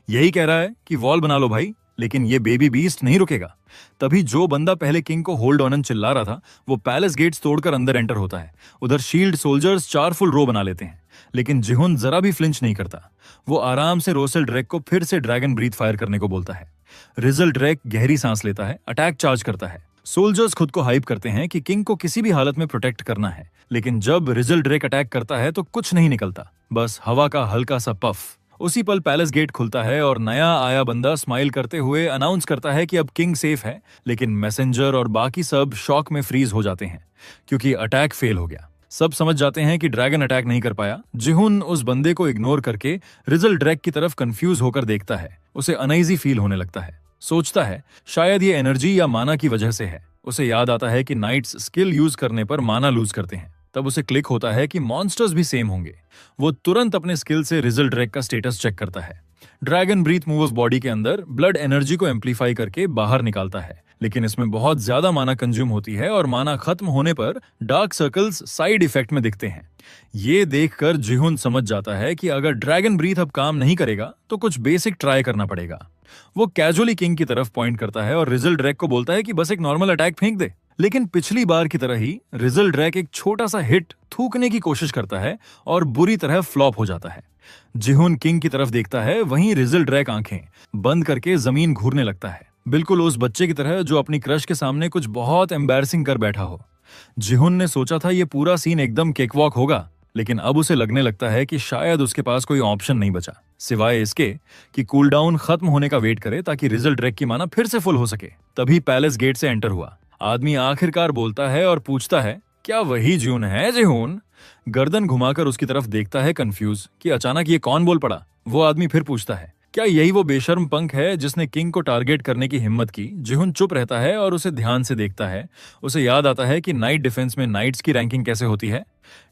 यही कह रहा है कि वॉल बना लो भाई, लेकिन ये बेबी बीस्ट नहीं रुकेगा। तभी जो बंदा पहले किंग को होल्ड ऑन चिल्ला रहा था, वो पैलेस गेट्स तोड़कर अंदर एंटर होता है। उधर शील्ड सोल्जर्स 4 फुल रो बना लेते हैं, लेकिन जिहुन जरा भी फ्लिंच नहीं करता। वो आराम से रोसेल ड्रैक को फिर से ड्रैगन ब्रीथ फायर करने को बोलता है। रिजल ड्रैक गहरी सांस लेता है, अटैक चार्ज करता है। सोल्जर्स खुद को हाइप करते हैं कि किंग को किसी भी हालत में प्रोटेक्ट करना है, लेकिन जब रिजल ड्रैक अटैक करता है तो कुछ नहीं निकलता, बस हवा का हल्का सा पफ। उसी पल पैलेस गेट खुलता है और नया आया बंदा स्माइल करते हुए अनाउंस करता है कि अब किंग सेफ है। लेकिन मैसेंजर और बाकी सब शॉक में फ्रीज हो जाते हैं, क्योंकि अटैक फेल हो गया। सब समझ जाते हैं कि ड्रैगन अटैक नहीं कर पाया। जिहुन उस बंदे को इग्नोर करके रिजल ड्रैक की तरफ कंफ्यूज होकर देखता है। उसे अनईजी फील होने लगता है। सोचता है शायद ये एनर्जी या माना की वजह से है। उसे याद आता है कि नाइट्स स्किल यूज करने पर माना लूज करते हैं। तब उसे क्लिक होता है कि मॉन्स्टर्स भी सेम होंगे। वो तुरंत अपने स्किल से रिजल ड्रैक का स्टेटस चेक करता है। ड्रैगन ब्रीथ मूव्स बॉडी के अंदर ब्लड एनर्जी को एम्पलीफाई करके बाहर निकालता है, लेकिन इसमें बहुत ज्यादा माना कंज्यूम होती है और माना खत्म होने पर डार्क सर्कल्स साइड इफेक्ट में दिखते हैं। ये देखकर जिहुन समझ जाता है कि अगर ड्रैगन ब्रीथ अब काम नहीं करेगा तो कुछ बेसिक ट्राई करना पड़ेगा। वो कैजुअली किंग की तरफ पॉइंट करता है और रिजल ड्रैक को बोलता है कि बस एक नॉर्मल अटैक फेंक दे। लेकिन पिछली बार की तरह ही रिजल ड्रैक एक छोटा सा हिट थूकने की कोशिश करता है और बुरी तरह फ्लॉप हो जाता है। जिहुन किंग की तरफ देखता है, वहीं रिजल ड्रैक आंखें बंद करके जमीन घूरने लगता है, बिल्कुल उस बच्चे की तरह जो अपनी क्रश के सामने कुछ बहुत एम्बैरसिंग कर बैठा हो। जिहुन ने सोचा था ये पूरा सीन एकदम केकवॉक होगा, लेकिन अब उसे लगने लगता है कि शायद उसके पास कोई ऑप्शन नहीं बचा सिवाय इसके कि कूलडाउन खत्म होने का वेट करे ताकि रिजल ड्रैक की माना फिर से फुल हो सके। तभी पैलेस गेट से एंटर हुआ आदमी आखिरकार बोलता है और पूछता है, क्या वही जून है जिहुन? गर्दन घुमाकर उसकी तरफ देखता है कंफ्यूज कि अचानक ये कौन बोल पड़ा। वो आदमी फिर पूछता है, क्या यही वो बेशर्म पंक है जिसने किंग को टारगेट करने की हिम्मत की? जिहुन चुप रहता है और उसे ध्यान से देखता है। उसे याद आता है कि नाइट डिफेंस में नाइट्स की रैंकिंग कैसे होती है।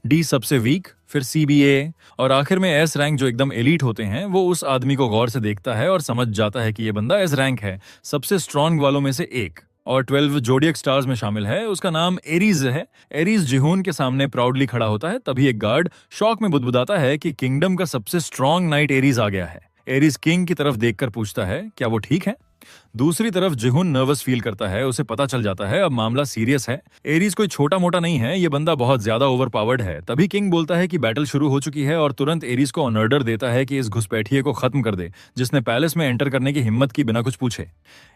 डी सबसे वीक, फिर CBA और आखिर में S रैंक जो एकदम एलीट होते हैं। वो उस आदमी को गौर से देखता है और समझ जाता है कि ये बंदा S रैंक है, सबसे स्ट्रॉन्ग वालों में से एक, और 12 जोडियक स्टार्स में शामिल है। उसका नाम एरीज है। एरीज जिहुन के सामने प्राउडली खड़ा होता है। तभी एक गार्ड शॉक में बुदबुदाता है कि किंगडम का सबसे स्ट्रॉन्ग नाइट एरीज आ गया है। एरीज किंग की तरफ देखकर पूछता है, क्या वो ठीक है? दूसरी तरफ जिहुन नर्वस फील करता है। उसे पता चल जाता है अब मामला सीरियस है। एरीज कोई छोटा मोटा नहीं है, ये बंदा बहुत ज्यादा ओवरपावर्ड है। तभी किंग बोलता है कि बैटल शुरू हो चुकी है और तुरंत एरीज को ऑर्डर देता है कि इस घुसपैठिए को खत्म कर दे जिसने पैलेस में एंटर करने की हिम्मत की बिना कुछ पूछे।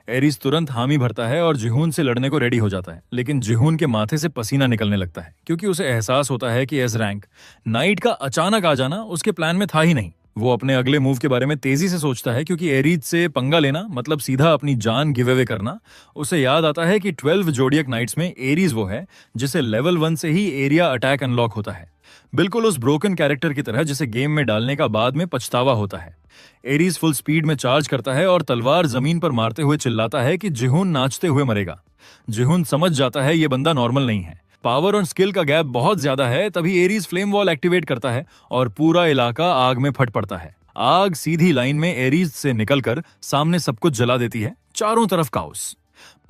एरीज तुरंत हामी भरता है और जिहुन से लड़ने को रेडी हो जाता है, लेकिन जिहुन के माथे से पसीना निकलने लगता है क्योंकि उसे एहसास होता है कि S रैंक नाइट का अचानक आ जाना उसके प्लान में था ही नहीं। वो अपने अगले मूव के बारे में तेजी से सोचता है क्योंकि एरीज से पंगा लेना मतलब सीधा अपनी जान गिव अवे करना। उसे याद आता है कि 12 जोडियक नाइट्स में एरीज वो है जिसे लेवल 1 से ही एरिया अटैक अनलॉक होता है, बिल्कुल उस ब्रोकन कैरेक्टर की तरह जिसे गेम में डालने का बाद में पछतावा होता है। एरीज फुल स्पीड में चार्ज करता है और तलवार जमीन पर मारते हुए चिल्लाता है कि जिहुन नाचते हुए मरेगा। जिहुन समझ जाता है ये बंदा नॉर्मल नहीं है, पावर और स्किल का गैप बहुत ज्यादा है। तभी एरीज फ्लेम वॉल एक्टिवेट करता है और पूरा इलाका आग में फट पड़ता है। आग सीधी लाइन में एरीज से निकलकर सामने सब कुछ जला देती है। चारों तरफ काउस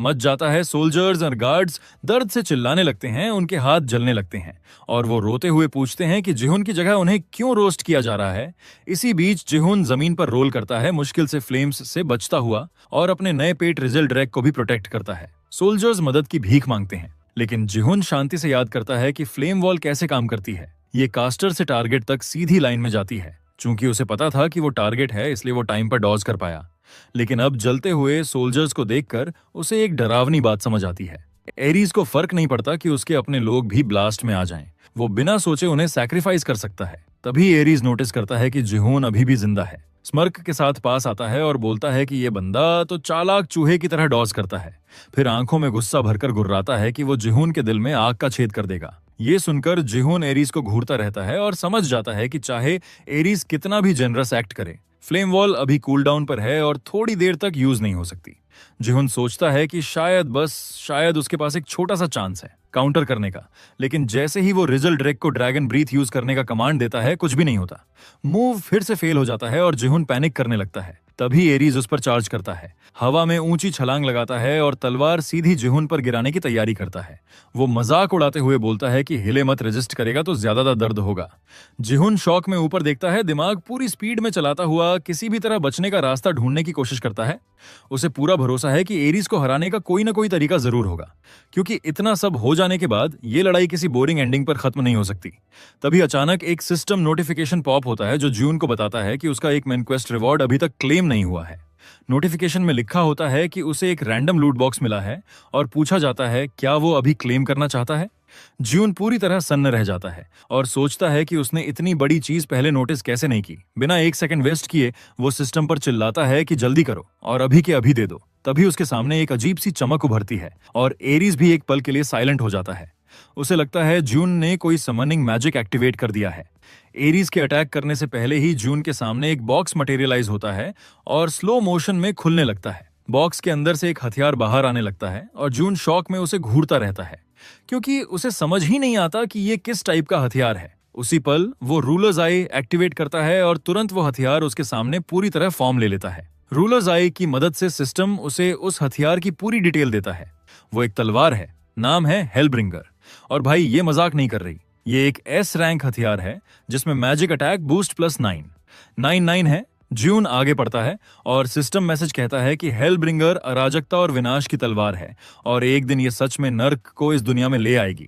मच जाता है। सोल्जर्स और गार्ड्स दर्द से चिल्लाने लगते हैं, उनके हाथ जलने लगते हैं और वो रोते हुए पूछते हैं कि जिहुन की जगह उन्हें क्यों रोस्ट किया जा रहा है। इसी बीच जिहुन जमीन पर रोल करता है, मुश्किल से फ्लेम्स से बचता हुआ, और अपने नए पेट रिजल ड्रैक को भी प्रोटेक्ट करता है। सोल्जर्स मदद की भीख मांगते हैं, लेकिन जिहुन शांति से याद करता है कि फ्लेम वॉल कैसे काम करती है। ये कास्टर से टारगेट तक सीधी लाइन में जाती है। चूंकि उसे पता था कि वो टारगेट है, इसलिए वो टाइम पर डॉज कर पाया। लेकिन अब जलते हुए सोल्जर्स को देखकर उसे एक डरावनी बात समझ आती है। एरीज को फर्क नहीं पड़ता कि उसके अपने लोग भी ब्लास्ट में आ जाएं। वो बिना सोचे उन्हें सैक्रिफाइस कर सकता है। तभी एरीज नोटिस करता है कि जिहुन अभी भी जिंदा है। स्मर्क के साथ पास आता है और बोलता है कि ये बंदा तो चालाक चूहे की तरह डॉज करता है। फिर आंखों में गुस्सा भरकर गुर्राता है कि वो जिहुन के दिल में आग का छेद कर देगा। ये सुनकर जिहुन एरीज को घूरता रहता है और समझ जाता है कि चाहे एरीज कितना भी जेनरस एक्ट करे, फ्लेम वॉल अभी कूल डाउन पर है और थोड़ी देर तक यूज नहीं हो सकती। जिहुन सोचता है कि शायद उसके पास एक छोटा सा चांस है काउंटर करने का, लेकिन जैसे ही वो रिजल ड्रेक को ड्रैगन ब्रीथ यूज करने का कमांड देता है कुछ भी नहीं होता। मूव फिर से फेल हो जाता है और जिहुन पैनिक करने लगता है। तभी एरीज उस पर चार्ज करता है, हवा में ऊंची छलांग लगाता है और तलवार सीधी जिहुन पर गिराने की तैयारी करता है। वो मजाक उड़ाते हुए बोलता है कि हिले मत, रेजिस्ट करेगा तो ज्यादा दर्द होगा। जिहुन शॉक में ऊपर देखता है, दिमाग पूरी स्पीड में चलाता हुआ किसी भी तरह बचने का रास्ता ढूंढने की कोशिश करता है। उसे पूरा भरोसा है कि एरीज को हराने का कोई ना कोई तरीका जरूर होगा, क्योंकि इतना सब हो जाने के बाद ये लड़ाई किसी बोरिंग एंडिंग पर खत्म नहीं हो सकती। तभी अचानक एक सिस्टम नोटिफिकेशन पॉप होता है जो जिहुन को बताता है कि उसका एक मेन क्वेस्ट रिवॉर्ड अभी तक क्लेम नहीं हुआ है। नोटिफिकेशन में लिखा होता है कि उसे एक रैंडम लूट बॉक्स मिला है और पूछा जाता है क्या वो अभी क्लेम करना चाहता है। जिहुन पूरी तरह सन्न रह जाता है और सोचता है कि उसने इतनी बड़ी चीज पहले नोटिस कैसे नहीं की। बिना एक सेकंड वेस्ट किए वो सिस्टम पर चिल्लाता है कि जल्दी करो और अभी के अभी दे दो। तभी उसके सामने एक अजीब सी चमक उभरती है और एरीज भी एक पल के लिए साइलेंट हो जाता है। उसे लगता है जिहुन ने कोई समनिंग मैजिक एक्टिवेट कर दिया है। एरीज के अटैक करने से पहले ही जिहुन के सामने एक बॉक्स मटेरियलाइज होता है और स्लो मोशन में खुलने लगता है। बॉक्स के अंदर से एक हथियार बाहर आने लगता है और जिहुन शॉक में उसे घूरता रहता है, क्योंकि उसे समझ ही नहीं आता कि ये किस टाइप का हथियार है। उसी पल वो रूलर्स आई एक्टिवेट करता है और तुरंत वो हथियार उसके सामने पूरी तरह फॉर्म ले लेता है। रूलर्स आई की मदद से सिस्टम उसे उस हथियार की पूरी डिटेल देता है। वो एक तलवार है, नाम है हेलब्रिंगर। और भाई ये मजाक नहीं कर रही, ये एक एस रैंक हथियार है जिसमें मैजिक अटैक बूस्ट +9 है। जिहुन आगे पढ़ता है और सिस्टम मैसेज कहता है कि हेलब्रिंगर अराजकता और विनाश की तलवार है और एक दिन ये सच में नर्क को इस दुनिया में ले आएगी।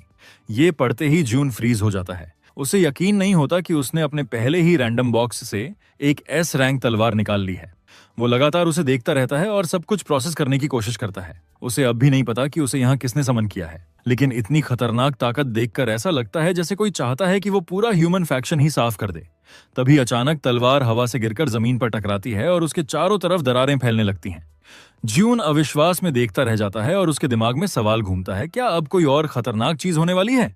ये पढ़ते ही जिहुन फ्रीज हो जाता है। उसे यकीन नहीं होता कि उसने अपने पहले ही रैंडम बॉक्स से एक एस रैंक तलवार निकाल ली है। वो लगातार उसे देखता रहता है और सब कुछ प्रोसेस करने की कोशिश करता है। उसे अब भी नहीं पता कि उसे यहाँ किसने समन किया है, लेकिन इतनी खतरनाक ताकत देखकर ऐसा लगता है जैसे कोई चाहता है कि वो पूरा ह्यूमन फैक्शन ही साफ कर दे। तभी अचानक तलवार हवा से गिरकर जमीन पर टकराती है और उसके चारों तरफ दरारें फैलने लगती हैं। जिहुन अविश्वास में देखता रह जाता है और उसके दिमाग में सवाल घूमता है, क्या अब कोई और खतरनाक चीज होने वाली है?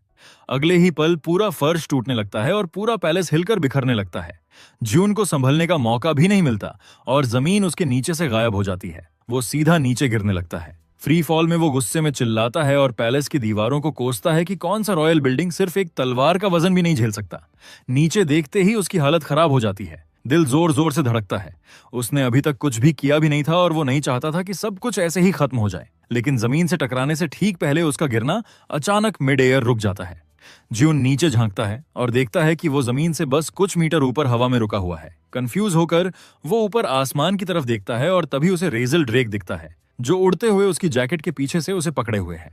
अगले ही पल पूरा फर्श टूटने लगता है और पूरा पैलेस हिलकर बिखरने लगता है। जिहुन को संभलने का मौका भी नहीं मिलता और जमीन उसके नीचे से गायब हो जाती है। वो सीधा नीचे गिरने लगता है। फ्री फॉल में वो गुस्से में चिल्लाता है और पैलेस की दीवारों को कोसता है कि कौन सा रॉयल बिल्डिंग सिर्फ एक तलवार का वजन भी नहीं झेल सकता। नीचे देखते ही उसकी हालत खराब हो जाती है। दिल जोर जोर से धड़कता है। उसने अभी तक कुछ भी किया भी नहीं था और वो नहीं चाहता था कि सब कुछ ऐसे ही खत्म हो जाए, लेकिन जमीन से टकराने से ठीक पहले उसका गिरना अचानक मिड एयर रुक जाता है। जिहुन नीचे झांकता है और देखता है कि वो जमीन से बस कुछ मीटर ऊपर हवा में रुका हुआ है। कंफ्यूज होकर वो ऊपर आसमान की तरफ देखता है और तभी उसे रेजल ड्रेक दिखता है, जो उड़ते हुए उसकी जैकेट के पीछे से उसे पकड़े हुए है।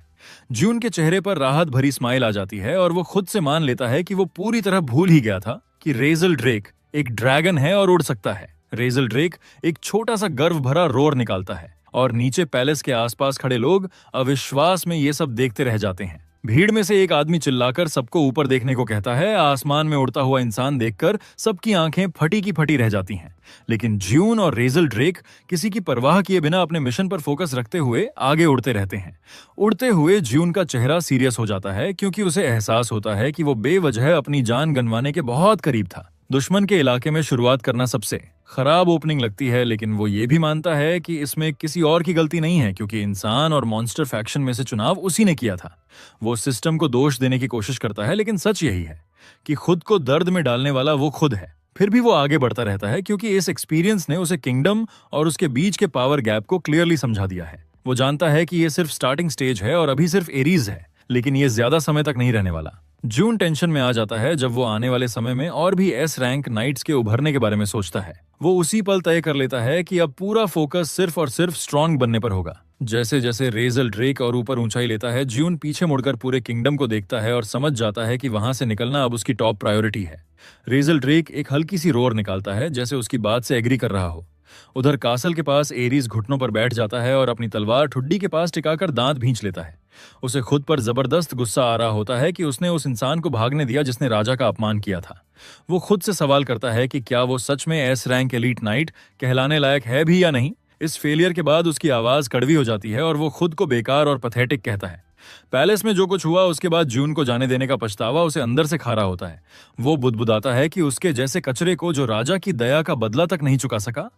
जिहुन के चेहरे पर राहत भरी स्माइल आ जाती है और वो खुद से मान लेता है कि वो पूरी तरह भूल ही गया था कि रेजल ड्रेक एक ड्रैगन है और उड़ सकता है। रेजल ड्रेक एक छोटा सा गर्व भरा रोर निकालता है और नीचे पैलेस के आसपास खड़े लोग अविश्वास में ये सब देखते रह जाते हैं। भीड़ में से एक आदमी चिल्लाकर सबको ऊपर देखने को कहता है। आसमान में उड़ता हुआ इंसान देखकर सबकी आंखें फटी की फटी रह जाती हैं, लेकिन जिहुन और रेजल ड्रेक किसी की परवाह किए बिना अपने मिशन पर फोकस रखते हुए आगे उड़ते रहते हैं। उड़ते हुए जिहुन का चेहरा सीरियस हो जाता है, क्योंकि उसे एहसास होता है कि वो बेवजह अपनी जान गंवाने के बहुत करीब था। दुश्मन के इलाके में शुरुआत करना सबसे खराब ओपनिंग लगती है, लेकिन वो ये भी मानता है कि इसमें किसी और की गलती नहीं है, क्योंकि इंसान और मॉन्स्टर फैक्शन में से चुनाव उसी ने किया था। वो सिस्टम को दोष देने की कोशिश करता है, लेकिन सच यही है कि खुद को दर्द में डालने वाला वो खुद है। फिर भी वो आगे बढ़ता रहता है, क्योंकि इस एक्सपीरियंस ने उसे किंगडम और उसके बीच के पावर गैप को क्लियरली समझा दिया है। वो जानता है कि ये सिर्फ स्टार्टिंग स्टेज है और अभी सिर्फ एरीज है, लेकिन ये ज्यादा समय तक नहीं रहने वाला। जिहुन टेंशन में आ जाता है जब वो आने वाले समय में और भी एस रैंक नाइट्स के उभरने के बारे में सोचता है। वो उसी पल तय कर लेता है कि अब पूरा फोकस सिर्फ और सिर्फ स्ट्रांग बनने पर होगा। जैसे जैसे रेजल ड्रेक और ऊपर ऊंचाई लेता है, जिहुन पीछे मुड़कर पूरे किंगडम को देखता है और समझ जाता है कि वहां से निकलना अब उसकी टॉप प्रायोरिटी है। रेजल ड्रेक एक हल्की सी रोर निकालता है, जैसे उसकी बात से एग्री कर रहा हो। उधर कासल के पास एरीज घुटनों पर बैठ जाता है और अपनी तलवार ठुड्डी के पास टिकाकर दांत भींच लेता है। उसे खुद पर जबरदस्त गुस्सा आ रहा होता है कि उसने उस इंसान को भागने दिया जिसने राजा का अपमान किया था। वो खुद से सवाल करता है कि क्या वो सच में एस रैंक एलीट नाइट कहलाने लायक है भी या नहीं। इस फेलियर के बाद उसकी आवाज कड़वी हो जाती है और वो खुद को बेकार और पथेटिक कहता है। पैलेस में जो कुछ हुआ उसके बाद जून को जाने देने का पछतावा उसे अंदर से खा रहा होता है। वो बुदबुदाता है कि उसके जैसे कचरे को जो राजा की दया का बदला तक नहीं चुका सका,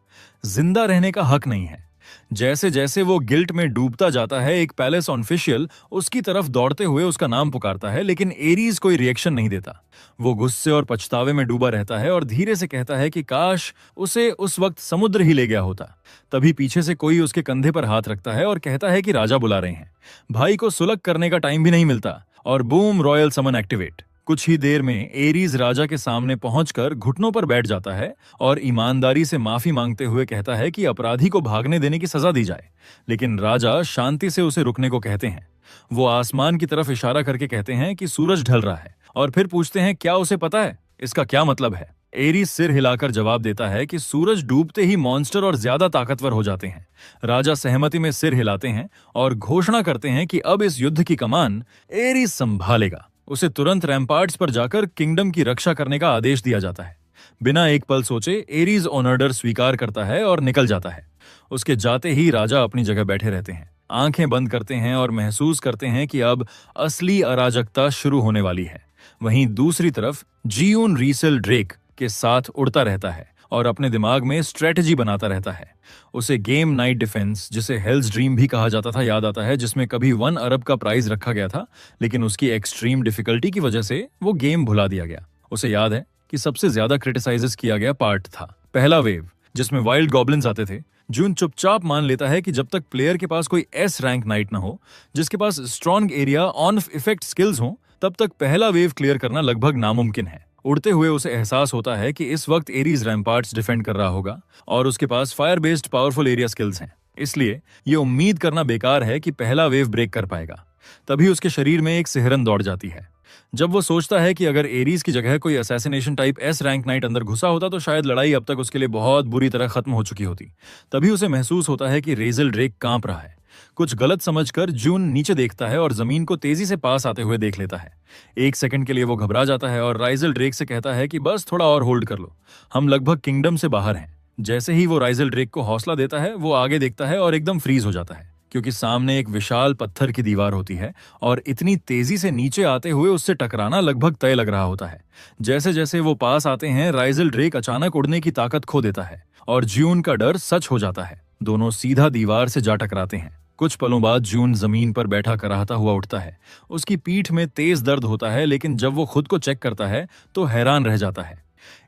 जिंदा रहने का हक नहीं है। जैसे जैसे वो गिल्ट में डूबता जाता है, एक पैलेस ऑफिशियल उसकी तरफ दौड़ते हुए उसका नाम पुकारता है, लेकिन एरीज कोई रिएक्शन नहीं देता। वो गुस्से और पछतावे में डूबा रहता है और धीरे से कहता है कि काश उसे उस वक्त समुद्र ही ले गया होता। तभी पीछे से कोई उसके कंधे पर हाथ रखता है और कहता है कि राजा बुला रहे हैं। भाई को सुलग करने का टाइम भी नहीं मिलता और बूम, रॉयल समन एक्टिवेट। कुछ ही देर में एरीज राजा के सामने पहुंचकर घुटनों पर बैठ जाता है और ईमानदारी से माफी मांगते हुए कहता है कि अपराधी को भागने देने की सजा दी जाए। लेकिन राजा शांति से उसे रुकने को कहते हैं। वो आसमान की तरफ इशारा करके कहते हैं कि सूरज ढल रहा है और फिर पूछते हैं क्या उसे पता है इसका क्या मतलब है। एरीज सिर हिलाकर जवाब देता है कि सूरज डूबते ही मॉन्स्टर और ज्यादा ताकतवर हो जाते हैं। राजा सहमति में सिर हिलाते हैं और घोषणा करते हैं कि अब इस युद्ध की कमान एरीज संभालेगा। उसे तुरंत रैम्पार्ट्स पर जाकर किंगडम की रक्षा करने का आदेश दिया जाता है। बिना एक पल सोचे एरीज ऑर्डर स्वीकार करता है और निकल जाता है। उसके जाते ही राजा अपनी जगह बैठे रहते हैं, आंखें बंद करते हैं और महसूस करते हैं कि अब असली अराजकता शुरू होने वाली है। वहीं दूसरी तरफ जियून रीसेल ड्रेक के साथ उड़ता रहता है और अपने दिमाग में स्ट्रेटजी बनाता रहता है। उसे गेम नाइट डिफेंस, जिसे हेल्स ड्रीम भी कहा जाता था, याद आता है, जिसमें कभी 1 अरब का प्राइज रखा गया था, लेकिन उसकी एक्सट्रीम डिफिकल्टी की वजह से वो गेम भुला दिया गया। उसे याद है कि सबसे ज्यादा क्रिटिसाइज किया गया पार्ट था पहला वेव, जिसमें वाइल्ड गॉब्लिन्स आते थे। जून चुपचाप मान लेता है कि जब तक प्लेयर के पास कोई एस रैंक नाइट न हो जिसके पास strong area on effect skills हो, तब तक पहला वेव क्लियर करना लगभग नामुमकिन है। उड़ते हुए उसे एहसास होता है कि इस वक्त एरीज रैम्पार्ट्स डिफेंड कर रहा होगा और उसके पास fire based powerful area skills हैं, इसलिए ये उम्मीद करना बेकार है कि पहला वेव ब्रेक कर पाएगा। तभी उसके शरीर में एक सिहरन दौड़ जाती है। जब वो सोचता है कि अगर एरीज की जगह कोई assassination type S rank night अंदर घुसा होता तो शायद लड़ाई अब तक उसके लिए बहुत बुरी तरह खत्म हो चुकी होती। तभी उसे महसूस होता है कि रेजल ड्रेक कांप रहा है। कुछ गलत समझकर जून नीचे देखता है और जमीन को तेजी से पास आते हुए देख लेता है। एक सेकंड के लिए वो घबरा जाता है और राइजल ड्रेक से कहता है कि बस थोड़ा और होल्ड कर लो, हम लगभग किंगडम से बाहर हैं। जैसे ही वो राइजल ड्रेक को हौसला देता है, वो आगे देखता है और एकदम फ्रीज हो जाता है, क्योंकि सामने एक विशाल पत्थर की दीवार होती है और इतनी तेजी से नीचे आते हुए उससे टकराना लगभग तय लग रहा होता है। जैसे जैसे वो पास आते हैं, राइजल ड्रेक अचानक उड़ने की ताकत खो देता है और जून का डर सच हो जाता है। दोनों सीधा दीवार से जा टकराते हैं। कुछ पलों बाद जून जमीन पर बैठा कराहता हुआ उठता है। उसकी पीठ में तेज दर्द होता है, लेकिन जब वो खुद को चेक करता है तो हैरान रह जाता है।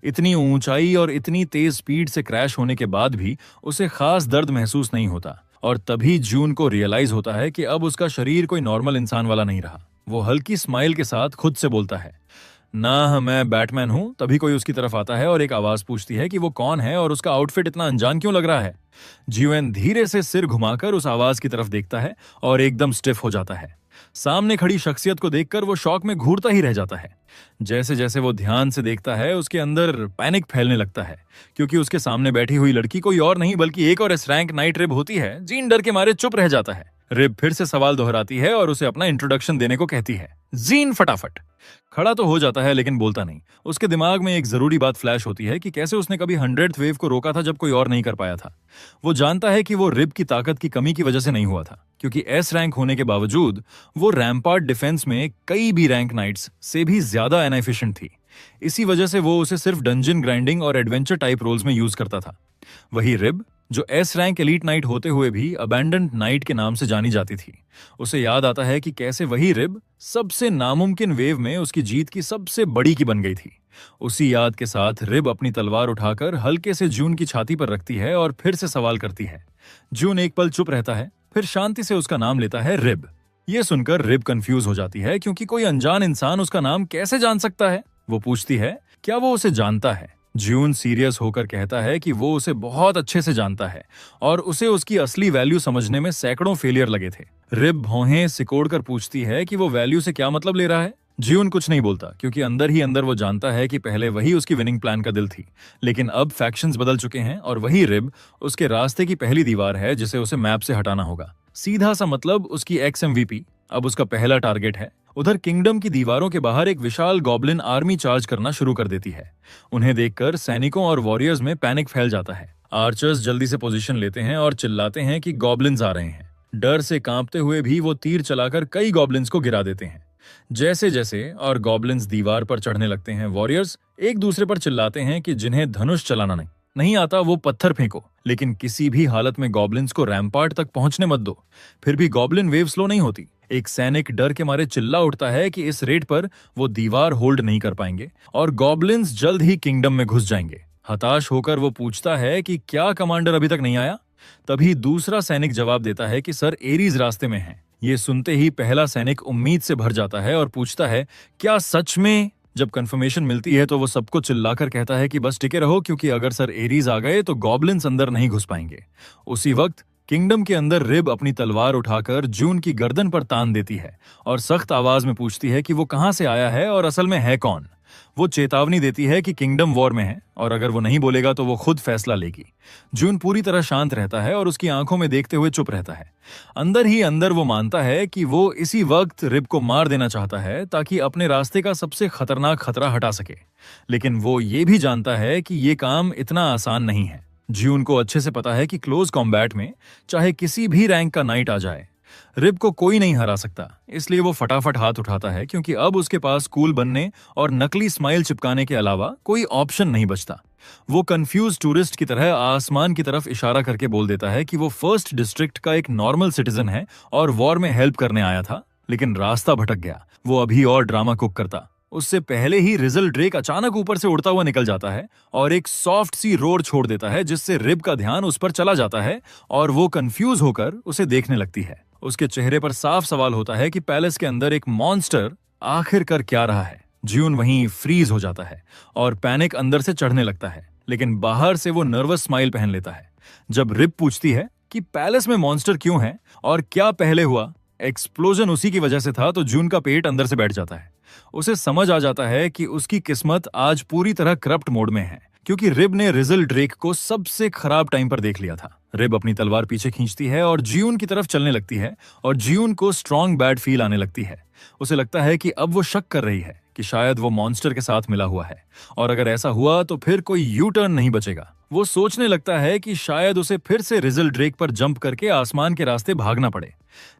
इतनी ऊंचाई और इतनी तेज स्पीड से क्रैश होने के बाद भी उसे खास दर्द महसूस नहीं होता और तभी जून को रियलाइज होता है कि अब उसका शरीर कोई नॉर्मल इंसान वाला नहीं रहा। वो हल्की स्माइल के साथ खुद से बोलता है, ना मैं बैटमैन हूं। तभी कोई उसकी तरफ आता है और एक आवाज पूछती है कि वो कौन है और उसका आउटफिट इतना अनजान क्यों लग रहा है। जीवन धीरे से सिर घुमाकर उस आवाज की तरफ देखता है और एकदम स्टिफ हो जाता है। सामने खड़ी शख्सियत को देखकर वो शॉक में घूरता ही रह जाता है। जैसे जैसे वो ध्यान से देखता है, उसके अंदर पैनिक फैलने लगता है, क्योंकि उसके सामने बैठी हुई लड़की कोई और नहीं बल्कि एक और एस रैंक नाइट रिब होती है। जीन डर के मारे चुप रह जाता है। रिब फिर से सवाल दोहराती है और उसे अपना इंट्रोडक्शन देने को कहती है। जीन फटाफट खड़ा तो हो जाता है, लेकिन बोलता नहीं। उसके दिमाग में एक जरूरी बात फ्लैश होती है कि कैसे उसने कभी 100th वेव को रोका था जब कोई और नहीं कर पाया था। वो जानता है कि वो रिब की ताकत की कमी की वजह से नहीं हुआ था, क्योंकि एस रैंक होने के बावजूद वो रैम्पार्ट डिफेंस में कई भी रैंक नाइट्स से भी ज्यादा इनएफिशिएंट थी। इसी वजह से वो उसे सिर्फ डंजन ग्राइंडिंग और एडवेंचर टाइप रोल्स में यूज करता था। वही रिब, जो एस रैंक एलीट नाइट होते हुए भी अबैंडन्ड नाइट के नाम से जानी जाती थी, उसे याद आता है कि कैसे वही रिब सबसे नामुमकिन वेव में उसकी जीत की सबसे बड़ी की बन गई थी। उसी याद के साथ रिब अपनी तलवार उठाकर हल्के से जून की छाती पर रखती है और फिर से सवाल करती है। जून एक पल चुप रहता है, फिर शांति से उसका नाम लेता है, रिब। ये सुनकर रिब कंफ्यूज हो जाती है, क्योंकि कोई अनजान इंसान उसका नाम कैसे जान सकता है। वो पूछती है, क्या वो उसे जानता है? जून सीरियस होकर कहता है कि वो उसे बहुत अच्छे से जानता है और उसे उसकी असली वैल्यू समझने में सैकड़ों फेलियर लगे थे। रिब भौहें सिकोड़कर पूछती है कि वो वैल्यू से क्या मतलब ले रहा है। जून कुछ नहीं बोलता, क्योंकि अंदर ही अंदर वो जानता है कि पहले वही उसकी विनिंग प्लान का दिल थी, लेकिन अब फैक्शंस बदल चुके हैं और वही रिब उसके रास्ते की पहली दीवार है जिसे उसे मैप से हटाना होगा। सीधा सा मतलब उसकी एक्स MVP अब उसका पहला टारगेट है। उधर किंगडम की दीवारों के बाहर एक विशाल गॉब्लिन आर्मी चार्ज करना शुरू कर देती है। उन्हें देखकर सैनिकों और वॉरियर्स में पैनिक फैल जाता है। आर्चर्स जल्दी से पोजीशन लेते हैं और चिल्लाते हैं कि गॉब्लिन्स आ रहे हैं। डर से कांपते हुए भी वो तीर चलाकर कई गॉब्लिन्स को गिरा देते हैं। जैसे जैसे और गॉब्लिन्स दीवार पर चढ़ने लगते हैं, वॉरियर्स एक दूसरे पर चिल्लाते हैं कि जिन्हें धनुष चलाना नहीं आता वो पत्थर फेंको, लेकिन किसी भी हालत में गॉब्लिन्स को रैम्पार्ट तक पहुंचने मत दो। फिर भी गॉब्लिन वेव स्लो नहीं होती। एक सैनिक डर के मारे चिल्ला उठता है कि इस रेट पर वो दीवार होल्ड नहीं कर पाएंगे और गॉब्लिन्स जल्द ही किंगडम में घुस जाएंगे। हताश होकर वो पूछता है कि क्या कमांडर अभी तक नहीं आया। तभी दूसरा सैनिक जवाब देता है कि सर, एरीज रास्ते में है। ये सुनते ही पहला सैनिक उम्मीद से भर जाता है और पूछता है, क्या सच में? जब कंफर्मेशन मिलती है तो वो सबको चिल्लाकर कहता है कि बस टिके रहो, क्योंकि अगर सर एरीज आ गए तो गॉब्लिन्स अंदर नहीं घुस पाएंगे। उसी वक्त किंगडम के अंदर रिब अपनी तलवार उठाकर जून की गर्दन पर तान देती है और सख्त आवाज में पूछती है कि वो कहां से आया है और असल में है कौन। वो चेतावनी देती है कि किंगडम वॉर में है और अगर वो नहीं बोलेगा तो वो खुद फैसला लेगी। जून पूरी तरह शांत रहता है और उसकी आंखों में देखते हुए चुप रहता है। अंदर ही अंदर वो मानता है कि वो इसी वक्त रिब को मार देना चाहता है ताकि अपने रास्ते का सबसे खतरनाक खतरा हटा सके, लेकिन वो ये भी जानता है कि ये काम इतना आसान नहीं है। जून को अच्छे से पता है कि क्लोज कॉम्बैट में चाहे किसी भी रैंक का नाइट आ जाए, रिब को कोई नहीं हरा सकता। इसलिए वो फटाफट हाथ उठाता है, क्योंकि अब उसके पास कूल बनने और नकली स्माइल चिपकाने के अलावा कोई ऑप्शन नहीं बचता। वो कंफ्यूज टूरिस्ट की तरह आसमान की तरफ इशारा करके बोल देता है कि वो फर्स्ट डिस्ट्रिक्ट का एक नॉर्मल सिटीजन है और वॉर में हेल्प करने आया था, लेकिन रास्ता भटक गया। वो अभी और ड्रामा कुक करता, उससे पहले ही रिजल ड्रेक अचानक ऊपर से उड़ता हुआ निकल जाता है और एक सॉफ्ट सी रोर छोड़ देता है, जिससे रिब का ध्यान उस पर चला जाता है और वो कंफ्यूज होकर उसे देखने लगती है। उसके चेहरे पर साफ सवाल होता है कि पैलेस के अंदर एक मॉन्स्टर आखिर कर क्या रहा है। ज्यून वहीं फ्रीज हो जाता है और पैनिक अंदर से चढ़ने लगता है, लेकिन बाहर से वो नर्वस स्माइल पहन लेता है। जब रिब पूछती है कि पैलेस में मॉन्स्टर क्यों है और क्या पहले हुआ एक्सप्लोजन उसी की वजह से था, तो जून का पेट अंदर से बैठ जाता है। उसे समझ आ जाता है कि उसकी किस्मत आज पूरी तरह करप्ट मोड में है, क्योंकि रिब ने रिजल ड्रेक को सबसे खराब टाइम पर देख लिया था। रिब अपनी तलवार पीछे खींचती है और ज्यून की तरफ चलने लगती है और ज्यून को स्ट्रॉन्ग बैड फील आने लगती है। उसे लगता है कि अब वो शक कर रही है कि शायद वो मॉन्स्टर के साथ मिला हुआ है और अगर ऐसा हुआ तो फिर कोई यू टर्न नहीं बचेगा। वो सोचने लगता है कि शायद उसे फिर से रिजल ड्रेक पर जंप करके आसमान के रास्ते भागना पड़े।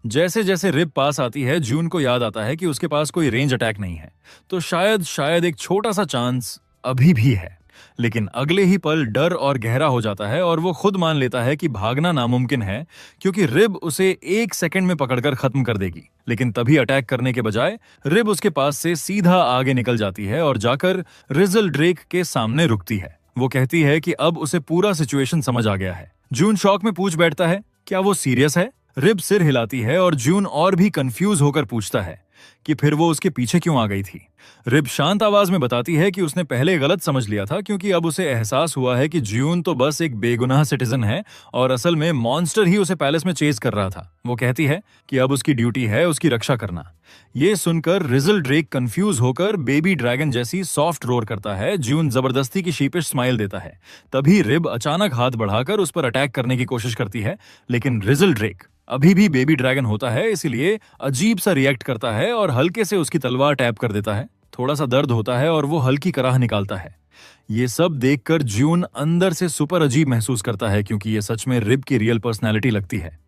जैसे जैसे रिब पास आती है, जून को याद आता है कि उसके पास कोई रेंज अटैक नहीं है, तो शायद एक छोटा सा चांस अभी भी है। लेकिन अगले ही पल डर और गहरा हो जाता है और वो खुद मान लेता है कि भागना नामुमकिन है, क्योंकि रिब उसे 1 सेकंड में पकड़कर खत्म कर देगी। लेकिन तभी अटैक करने के बजाय रिब उसके पास से सीधा आगे निकल जाती है और जाकर रिजल ड्रेक के सामने रुकती है। वो कहती है कि अब उसे पूरा सिचुएशन समझ आ गया है। जून शॉक में पूछ बैठता है, क्या वो सीरियस है? रिब सिर हिलाती है और जून और भी कंफ्यूज होकर पूछता है कि फिर वो उसके पीछे क्यों आ गई थी। रिब शांत आवाज में बताती है कि उसने पहले गलत समझ लिया था, क्योंकि अब उसे एहसास हुआ है कि जून तो बस एक बेगुनाह सिटीजन है और असल में मॉन्स्टर ही उसे पैलेस में चेज कर रहा था। वो कहती है कि अब उसकी ड्यूटी है उसकी रक्षा करना। ये सुनकर रिजल ड्रेक कंफ्यूज होकर बेबी ड्रैगन जैसी सॉफ्ट रोर करता है। जून जबरदस्ती की शीपिश स्माइल देता है। तभी रिब अचानक हाथ बढ़ाकर उस पर अटैक करने की कोशिश करती है, लेकिन रिजल ड्रेक अभी भी बेबी ड्रैगन होता है, इसलिए अजीब सा रिएक्ट करता है और हल्के से उसकी तलवार टैप कर देता है। थोड़ा सा दर्द होता है और वो हल्की कराह निकालता है। ये सब देखकर जून अंदर से सुपर अजीब महसूस करता है, क्योंकि ये सच में रिब की रियल पर्सनैलिटी लगती है।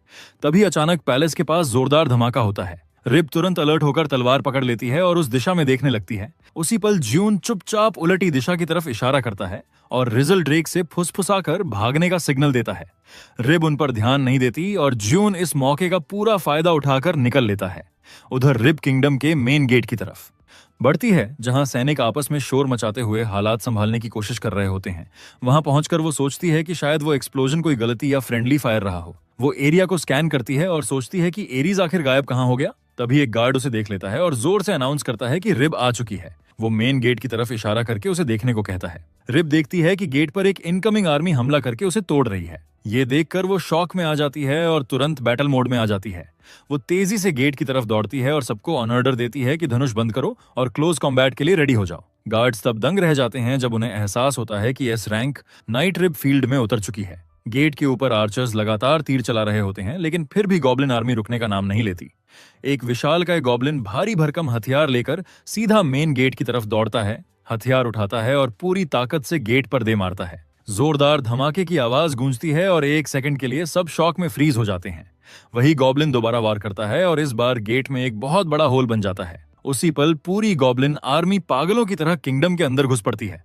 तभी अचानक पैलेस के पास जोरदार धमाका होता है। रिब तुरंत अलर्ट होकर तलवार पकड़ लेती है और उस दिशा में देखने लगती है। उसी पल जून चुपचाप उलटी दिशा की तरफ इशारा करता है और रिजल ड्रेक से फुसफुसाकर भागने का सिग्नल देता है। रिब उन पर ध्यान नहीं देती और जून इस मौके का पूरा फायदा उठाकर निकल लेता है उधर रिब किंगडम के मेन गेट की तरफ। बढ़ती है जहां सैनिक आपस में शोर मचाते हुए हालात संभालने की कोशिश कर रहे होते हैं। वहां पहुंचकर वो सोचती है कि शायद वो एक्सप्लोजन कोई गलती या फ्रेंडली फायर रहा हो। वो एरिया को स्कैन करती है और सोचती है कि एरीज आखिर गायब कहां हो गया। तभी एक गार्ड उसे देख लेता है और जोर से अनाउंस करता है कि रिब आ चुकी है। वो मेन गेट की तरफ इशारा करके उसे देखने को कहता है। रिब देखती है कि गेट पर एक इनकमिंग आर्मी हमला करके उसे तोड़ रही है। ये देखकर वो शॉक में आ जाती है और तुरंत बैटल मोड में आ जाती है। वो तेजी से गेट की तरफ दौड़ती है और सबको ऑन ऑर्डर देती है कि धनुष बंद करो और क्लोज कॉम्बैट के लिए रेडी हो जाओ। गार्ड्स तब दंग रह जाते हैं जब उन्हें एहसास होता है कि S rank night rib field में उतर चुकी है। गेट के ऊपर आर्चर्स लगातार तीर चला रहे होते हैं, लेकिन फिर भी गॉब्लिन आर्मी रुकने का नाम नहीं लेती। एक विशालकाय गॉब्लिन भारी भरकम हथियार लेकर सीधा मेन गेट की तरफ दौड़ता है, हथियार उठाता है और पूरी ताकत से गेट पर दे मारता है। जोरदार धमाके की आवाज गूंजती है और 1 सेकंड के लिए सब शॉक में फ्रीज हो जाते हैं। वही गॉब्लिन दोबारा वार करता है और इस बार गेट में एक बहुत बड़ा होल बन जाता है। उसी पल पूरी गॉब्लिन आर्मी पागलों की तरह किंगडम के अंदर घुस पड़ती है।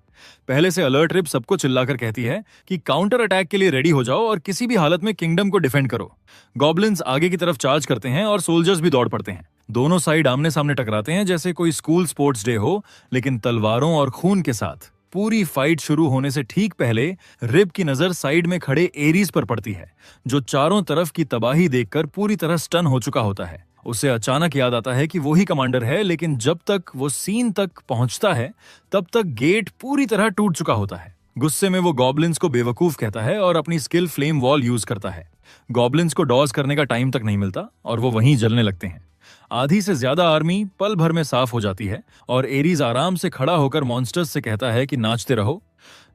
पहले से अलर्ट रिब सबको चिल्लाकर कहती है कि काउंटर अटैक के लिए रेडी हो जाओ और किसी भी हालत में किंगडम को डिफेंड करो। गॉब्लिन्स आगे की तरफ चार्ज करते हैं और सोल्जर्स भी दौड़ पड़ते हैं। दोनों साइड आमने सामने टकराते हैं जैसे कोई स्कूल स्पोर्ट्स डे हो, लेकिन तलवारों और खून के साथ। पूरी फाइट शुरू होने से ठीक पहले रिब की नजर साइड में खड़े एरीज पर पड़ती है, जो चारों तरफ की तबाही देखकर पूरी तरह स्टन हो चुका होता है। उसे अचानक याद आता है कि वो ही कमांडर है, लेकिन जब तक वो सीन तक पहुंचता है तब तक गेट पूरी तरह टूट चुका होता है। गुस्से में वो गॉब्लिन्स को बेवकूफ कहता है और अपनी स्किल फ्लेम वॉल यूज करता है। गॉब्लिन्स को डॉज करने का टाइम तक नहीं मिलता और वो वहीं जलने लगते हैं। आधी से ज्यादा आर्मी पल भर में साफ हो जाती है और एरीज आराम से खड़ा होकर मॉन्स्टर्स से कहता है कि नाचते रहो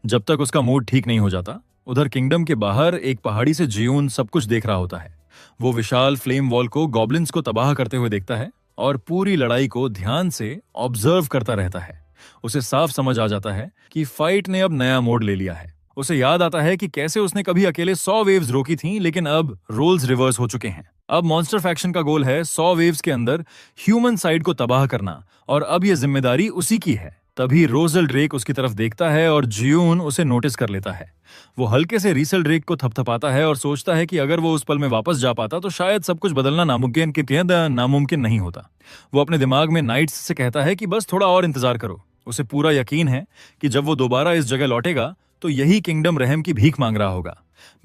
जब तक उसका मूड ठीक नहीं हो जाता। उधर किंगडम के बाहर एक पहाड़ी से जियून सब कुछ देख रहा होता है। वो विशाल फ्लेम वॉल को गॉब्लिन्स को तबाह करते हुए देखता है और पूरी लड़ाई को ध्यान से ऑब्जर्व करता रहता है। उसे साफ समझ आ जाता है कि फाइट ने अब नया मोड़ ले लिया है। उसे याद आता है कि कैसे उसने कभी अकेले 100 वेव्स रोकी थीं, लेकिन अब रोल्स रिवर्स हो चुके हैं। अब मॉन्स्टर फैक्शन का गोल है 100 वेव्स के अंदर ह्यूमन साइड को तबाह करना, और अब यह जिम्मेदारी उसी की है। तभी रोजल ड्रेक उसकी तरफ देखता है और जियून उसे नोटिस कर लेता है। वो हल्के से रीसल ड्रेक को थपथपाता है और सोचता है कि अगर वो उस पल में वापस जा पाता तो शायद सब कुछ बदलना नामुमकिन नहीं होता। वो अपने दिमाग में नाइट्स से कहता है कि बस थोड़ा और इंतजार करो। उसे पूरा यकीन है कि जब वो दोबारा इस जगह लौटेगा तो यही किंगडम रहम की भीख मांग रहा होगा।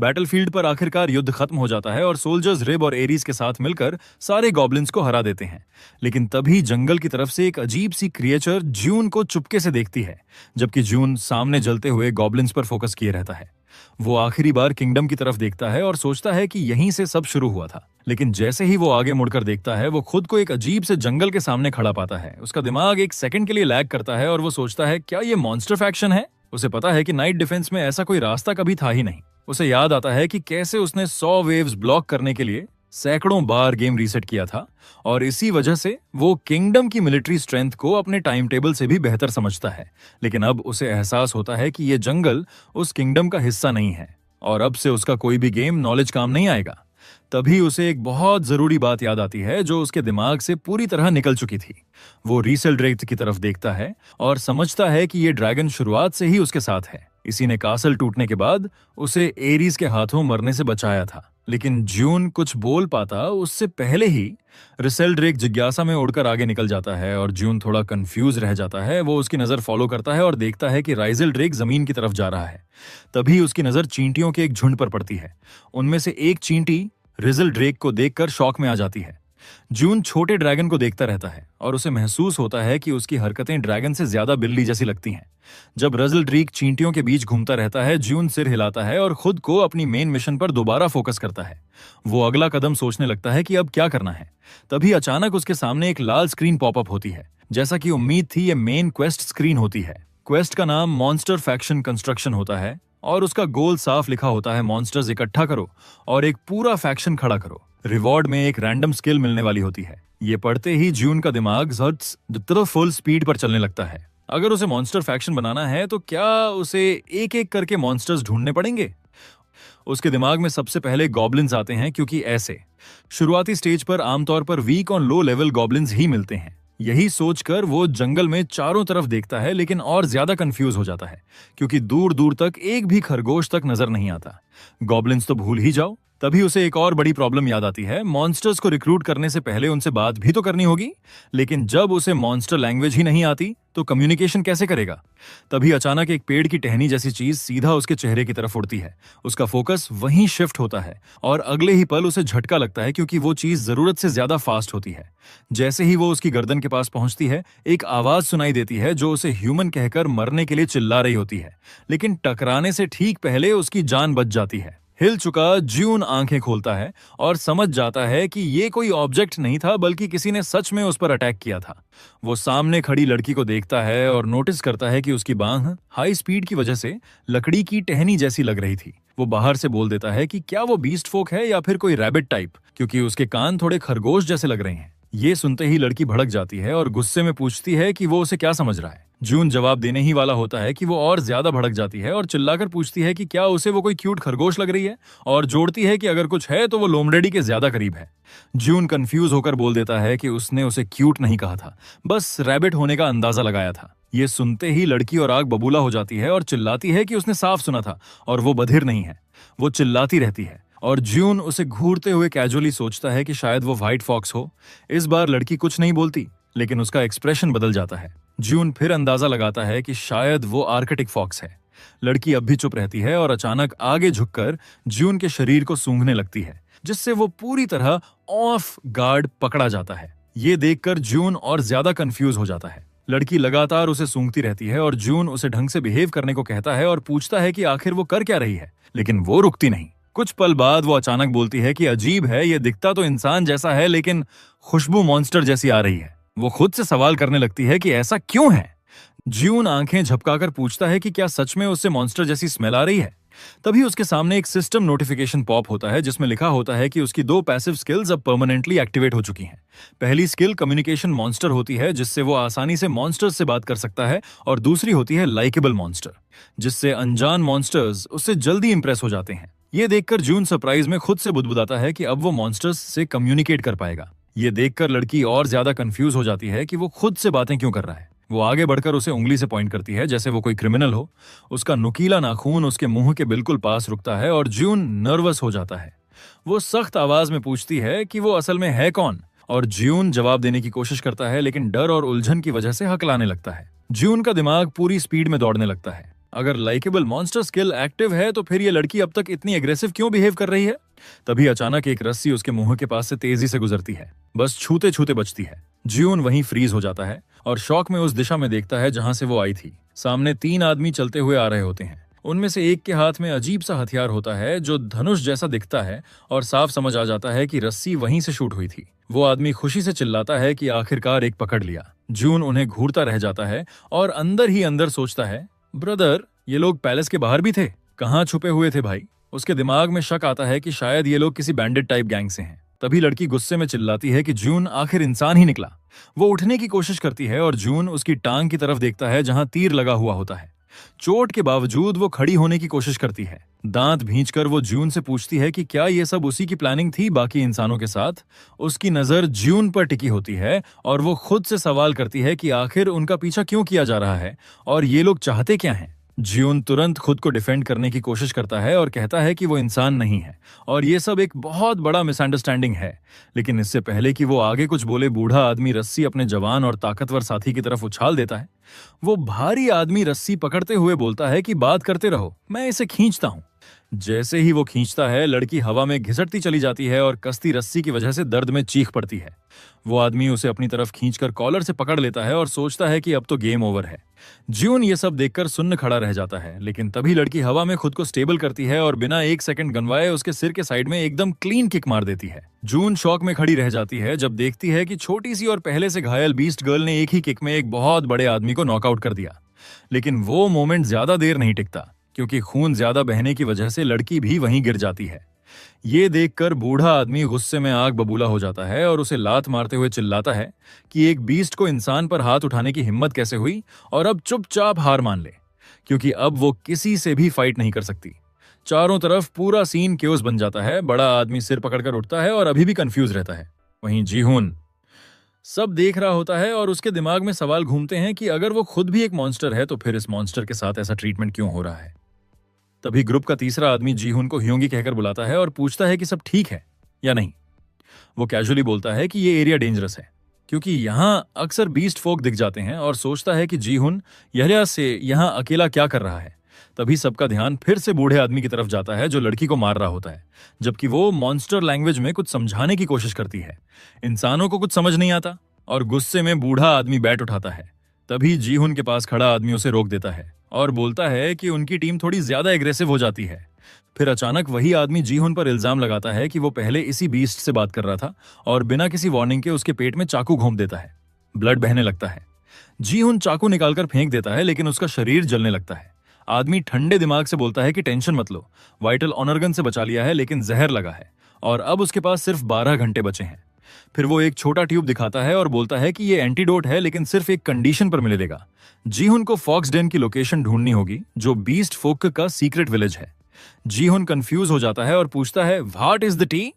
बैटलफील्ड पर आखिरकार युद्ध खत्म हो जाता है और सोल्जर्स रिब और एरीज के साथ मिलकर सारे गॉब्लिन्स को हरा देते हैं। लेकिन तभी जंगल की तरफ से एक अजीब सी क्रिएचर जून को चुपके से देखती है, जबकि जून सामने जलते हुए गॉब्लिन्स पर फोकस किए रहता है। वो आखिरी बार किंगडम की तरफ देखता है और सोचता है कि यहीं से सब शुरू हुआ था। लेकिन जैसे ही वो आगे मुड़कर देखता है, वो खुद को एक अजीब से जंगल के सामने खड़ा पाता है। उसका दिमाग एक सेकंड के लिए लैग करता है और वो सोचता है, क्या ये मॉन्स्टर फैक्शन है? उसे पता है कि नाइट डिफेंस में ऐसा कोई रास्ता कभी था ही नहीं। उसे याद आता है कि कैसे उसने 100 वेव्स ब्लॉक करने के लिए सैकड़ों बार गेम रीसेट किया था, और इसी वजह से वो किंगडम की मिलिट्री स्ट्रेंथ को अपने टाइम टेबल से भी बेहतर समझता है। लेकिन अब उसे एहसास होता है कि ये जंगल उस किंगडम का हिस्सा नहीं है और अब से उसका कोई भी गेम नॉलेज काम नहीं आएगा। तभी उसे एक बहुत जरूरी बात याद आती है जो उसके दिमाग से पूरी तरह निकल चुकी थी। वो रीसेल ड्रेक की तरफ देखता है और समझता है कि ये ड्रैगन शुरुआत से ही उसके साथ है। इसी ने कासल टूटने के बाद उसे एरीज के हाथों मरने से बचाया था। लेकिन जून कुछ बोल पाता उससे पहले ही रिसेल ड्रेक जिज्ञासा में उड़कर आगे निकल जाता है और जून थोड़ा कंफ्यूज रह जाता है। वो उसकी नजर फॉलो करता है और देखता है कि राइजल ड्रेक जमीन की तरफ जा रहा है। तभी उसकी नजर चींटियों के एक झुंड पर पड़ती है। उनमें से एक चींटी रिजल ड्रेक को देखकर शॉक में आ जाती है। जून छोटे ड्रैगन को देखता रहता है और उसे महसूस होता है कि उसकी हरकतें ड्रैगन से ज्यादा बिल्ली जैसी लगती हैं। जब रजल ड्रीक चींटियों के बीच घूमता रहता है, जून सिर हिलाता है और खुद को अपनी मेन मिशन पर दोबारा फोकस करता है। वो अगला कदम सोचने लगता है कि अब क्या करना है। तभी अचानक उसके सामने एक लाल स्क्रीन पॉपअप होती है। जैसा कि उम्मीद थी, ये मेन क्वेस्ट स्क्रीन होती है। क्वेस्ट का नाम मॉन्स्टर फैक्शन कंस्ट्रक्शन होता है और उसका गोल साफ लिखा होता है, मॉन्स्टर्स इकट्ठा करो और एक पूरा फैक्शन खड़ा करो। रिवॉर्ड में एक रैंडम स्किल मिलने वाली होती है। ये पढ़ते ही जून का दिमाग फुल स्पीड पर चलने लगता है। अगर उसे मॉन्स्टर फैक्शन बनाना है तो क्या उसे एक एक करके मॉन्स्टर्स ढूंढने पड़ेंगे? उसके दिमाग में सबसे पहले गॉब्लिन्स आते हैं, क्योंकि ऐसे शुरुआती स्टेज पर आमतौर पर वीक और लो लेवल गॉब्लिन्स ही मिलते हैं। यही सोचकर वो जंगल में चारों तरफ देखता है, लेकिन और ज्यादा कंफ्यूज हो जाता है क्योंकि दूर दूर तक एक भी खरगोश तक नजर नहीं आता। गॉब्लिन्स तो भूल ही जाओ। तभी उसे एक और बड़ी प्रॉब्लम याद आती है। मॉन्स्टर्स को रिक्रूट करने से पहले उनसे बात भी तो करनी होगी, लेकिन जब उसे मॉन्स्टर लैंग्वेज ही नहीं आती तो कम्युनिकेशन कैसे करेगा? तभी अचानक एक पेड़ की टहनी जैसी चीज सीधा उसके चेहरे की तरफ उड़ती है। उसका फोकस वहीं शिफ्ट होता है और अगले ही पल उसे झटका लगता है, क्योंकि वो चीज जरूरत से ज्यादा फास्ट होती है। जैसे ही वो उसकी गर्दन के पास पहुंचती है, एक आवाज सुनाई देती है जो उसे ह्यूमन कहकर मरने के लिए चिल्ला रही होती है। लेकिन टकराने से ठीक पहले उसकी जान बच जाती है। हिल चुका जून आंखें खोलता है और समझ जाता है कि ये कोई ऑब्जेक्ट नहीं था, बल्कि किसी ने सच में उस पर अटैक किया था। वो सामने खड़ी लड़की को देखता है और नोटिस करता है कि उसकी बांह हाई स्पीड की वजह से लकड़ी की टहनी जैसी लग रही थी। वो बाहर से बोल देता है कि क्या वो बीस्ट फोक है या फिर कोई रैबिट टाइप, क्योंकि उसके कान थोड़े खरगोश जैसे लग रहे हैं। ये सुनते ही लड़की भड़क जाती है और गुस्से में पूछती है कि वो उसे क्या समझ रहा है। जून जवाब देने ही वाला होता है कि वो और ज्यादा भड़क जाती है और चिल्लाकर पूछती है कि क्या उसे वो कोई क्यूट खरगोश लग रही है, और जोड़ती है कि अगर कुछ है तो वो लोमड़ी के ज्यादा करीब है। जून कंफ्यूज होकर बोल देता है कि उसने उसे क्यूट नहीं कहा था, बस रैबिट होने का अंदाजा लगाया था। ये सुनते ही लड़की और आग बबूला हो जाती है और चिल्लाती है कि उसने साफ सुना था और वो बधिर नहीं है। वो चिल्लाती रहती है और जून उसे घूरते हुए कैजुअली सोचता है कि शायद वो व्हाइट फॉक्स हो। इस बार लड़की कुछ नहीं बोलती, लेकिन उसका एक्सप्रेशन बदल जाता है। जून फिर अंदाजा लगाता है कि शायद वो आर्कटिक फॉक्स है। लड़की अब भी चुप रहती है और अचानक आगे झुककर जून के शरीर को सूंघने लगती है, जिससे वो पूरी तरह ऑफ गार्ड पकड़ा जाता है। ये देखकर जून और ज्यादा कंफ्यूज हो जाता है। लड़की लगातार उसे सूंघती रहती है और जून उसे ढंग से बिहेव करने को कहता है और पूछता है कि आखिर वो कर क्या रही है, लेकिन वो रुकती नहीं। कुछ पल बाद वो अचानक बोलती है कि अजीब है, ये दिखता तो इंसान जैसा है लेकिन खुशबू मॉन्स्टर जैसी आ रही है। वो खुद से सवाल करने लगती है कि ऐसा क्यों है। जून आंखें झपकाकर पूछता है कि क्या सच में उससे मॉन्स्टर जैसी स्मेल आ रही है। तभी उसके सामने एक सिस्टम नोटिफिकेशन पॉप होता है जिसमें लिखा होता है कि उसकी 2 पैसिव स्किल्स अब परमानेंटली एक्टिवेट हो चुकी हैं। पहली स्किल कम्युनिकेशन मॉन्स्टर होती है, जिससे वो आसानी से मॉन्स्टर्स से बात कर सकता है, और दूसरी होती है लाइकेबल मॉन्स्टर, जिससे अनजान मॉन्स्टर्स उससे जल्दी इंप्रेस हो जाते हैं। ये देखकर जून सरप्राइज में खुद से बुदबुदाता है कि अब वो मॉन्स्टर्स से कम्युनिकेट कर पाएगा। ये देखकर लड़की और ज्यादा कंफ्यूज हो जाती है कि वो खुद से बातें क्यों कर रहा है। वो आगे बढ़कर उसे उंगली से पॉइंट करती है जैसे वो कोई क्रिमिनल हो। उसका नुकीला नाखून उसके मुंह के बिल्कुल पास रुकता है और जून नर्वस हो जाता है। वो सख्त आवाज में पूछती है कि वो असल में है कौन, और जून जवाब देने की कोशिश करता है लेकिन डर और उलझन की वजह से हकलाने लगता है। जून का दिमाग पूरी स्पीड में दौड़ने लगता है। अगर लाइकेबल मॉन्स्टर स्किल एक्टिव है तो फिर ये लड़की अब तक इतनी एग्रेसिव क्यों बिहेव कर रही है। तभी अचानक एक रस्सी उसके मुंह के पास से तेजी से गुजरती है, बस छूते छूते बचती है। जून वहीं फ्रीज हो जाता है और शॉक में उस दिशा में देखता है जहां से वो आई थी। सामने 3 आदमी चलते हुए आ रहे होते हैं। उनमें से एक के हाथ में अजीब सा हथियार होता है जो धनुष जैसा दिखता है, और साफ समझ आ जाता है कि रस्सी वहीं से शूट हुई थी। वो आदमी खुशी से चिल्लाता है कि आखिरकार एक पकड़ लिया। जून उन्हें घूरता रह जाता है और अंदर ही अंदर सोचता है, ब्रदर, ये लोग पैलेस के बाहर भी थे, कहाँ छुपे हुए थे भाई। उसके दिमाग में शक आता है कि शायद ये लोग किसी बैंडिट टाइप गैंग से हैं। तभी लड़की गुस्से में चिल्लाती है कि जून आखिर इंसान ही निकला। वो उठने की कोशिश करती है और जून उसकी टांग की तरफ देखता है जहां तीर लगा हुआ होता है। चोट के बावजूद वो खड़ी होने की कोशिश करती है। दांत भींचकर वो जून से पूछती है कि क्या ये सब उसी की प्लानिंग थी बाकी इंसानों के साथ। उसकी नजर जून पर टिकी होती है और वो खुद से सवाल करती है कि आखिर उनका पीछा क्यों किया जा रहा है और ये लोग चाहते क्या हैं। जून तुरंत खुद को डिफेंड करने की कोशिश करता है और कहता है कि वो इंसान नहीं है और ये सब एक बहुत बड़ा मिसअंडरस्टैंडिंग है। लेकिन इससे पहले कि वो आगे कुछ बोले, बूढ़ा आदमी रस्सी अपने जवान और ताकतवर साथी की तरफ उछाल देता है। वो भारी आदमी रस्सी पकड़ते हुए बोलता है कि बात करते रहो, मैं इसे खींचता हूं। जैसे ही वो खींचता है, लड़की हवा में घिसटती चली जाती है और कसती रस्सी की वजह से दर्द में चीख पड़ती है। वो आदमी उसे अपनी तरफ खींचकर कॉलर से पकड़ लेता है और सोचता है कि अब तो गेम ओवर है। जून ये सब देखकर सुन्न खड़ा रह जाता है, लेकिन तभी लड़की हवा में खुद को स्टेबल करती है और बिना 1 सेकंड गंवाए उसके सिर के साइड में एकदम क्लीन किक मार देती है। जून शॉक में खड़ी रह जाती है जब देखती है कि छोटी सी और पहले से घायल बीस्ट गर्ल ने एक ही किक में एक बहुत बड़े आदमी को नॉकआउट कर दिया। लेकिन वो मोमेंट ज्यादा देर नहीं टिकता, क्योंकि खून ज्यादा बहने की वजह से लड़की भी वहीं गिर जाती है। ये देखकर बूढ़ा आदमी गुस्से में आग बबूला हो जाता है और उसे लात मारते हुए चिल्लाता है कि एक बीस्ट को इंसान पर हाथ उठाने की हिम्मत कैसे हुई, और अब चुपचाप हार मान ले, क्योंकि अब वो किसी से भी फाइट नहीं कर सकती। चारों तरफ पूरा सीन क्योस बन जाता है। बड़ा आदमी सिर पकड़कर उठता है और अभी भी कंफ्यूज रहता है। वहीं जीहुन सब देख रहा होता है और उसके दिमाग में सवाल घूमते हैं कि अगर वो खुद भी एक मॉन्स्टर है तो फिर इस मॉन्स्टर के साथ ऐसा ट्रीटमेंट क्यों हो रहा है। तभी ग्रुप का तीसरा आदमी जीहुन को ह्योंगी कहकर बुलाता है और पूछता है कि सब ठीक है या नहीं। वो कैजुअली बोलता है कि ये एरिया डेंजरस है, क्योंकि यहाँ अक्सर बीस्ट फोक दिख जाते हैं, और सोचता है कि जीहुन यह से यहाँ अकेला क्या कर रहा है। तभी सबका ध्यान फिर से बूढ़े आदमी की तरफ जाता है जो लड़की को मार रहा होता है, जबकि वो मॉन्स्टर लैंग्वेज में कुछ समझाने की कोशिश करती है। इंसानों को कुछ समझ नहीं आता और गुस्से में बूढ़ा आदमी बैट उठाता है। तभी जीहुन के पास खड़ा आदमी उसे रोक देता है और बोलता है कि उनकी टीम थोड़ी ज्यादा एग्रेसिव हो जाती है। फिर अचानक वही आदमी जीहुन पर इल्जाम लगाता है कि वो पहले इसी बीस्ट से बात कर रहा था और बिना किसी वार्निंग के उसके पेट में चाकू घोंप देता है। ब्लड बहने लगता है। जीहुन चाकू निकालकर फेंक देता है, लेकिन उसका शरीर जलने लगता है। आदमी ठंडे दिमाग से बोलता है कि टेंशन मत लो, वाइटल ऑनर्गन से बचा लिया है, लेकिन जहर लगा है और अब उसके पास सिर्फ 12 घंटे बचे हैं। फिर वो एक छोटा ट्यूब दिखाता है और बोलता है कि ये एंटीडोट है, लेकिन सिर्फ एक कंडीशन पर मिलेगा। जीहुन को फॉक्सडेन की लोकेशन ढूंढनी होगी, जो बीस्ट फोक का सीक्रेट विलेज है। जीहुन कंफ्यूज हो जाता है और पूछता है, व्हाट इज द टी?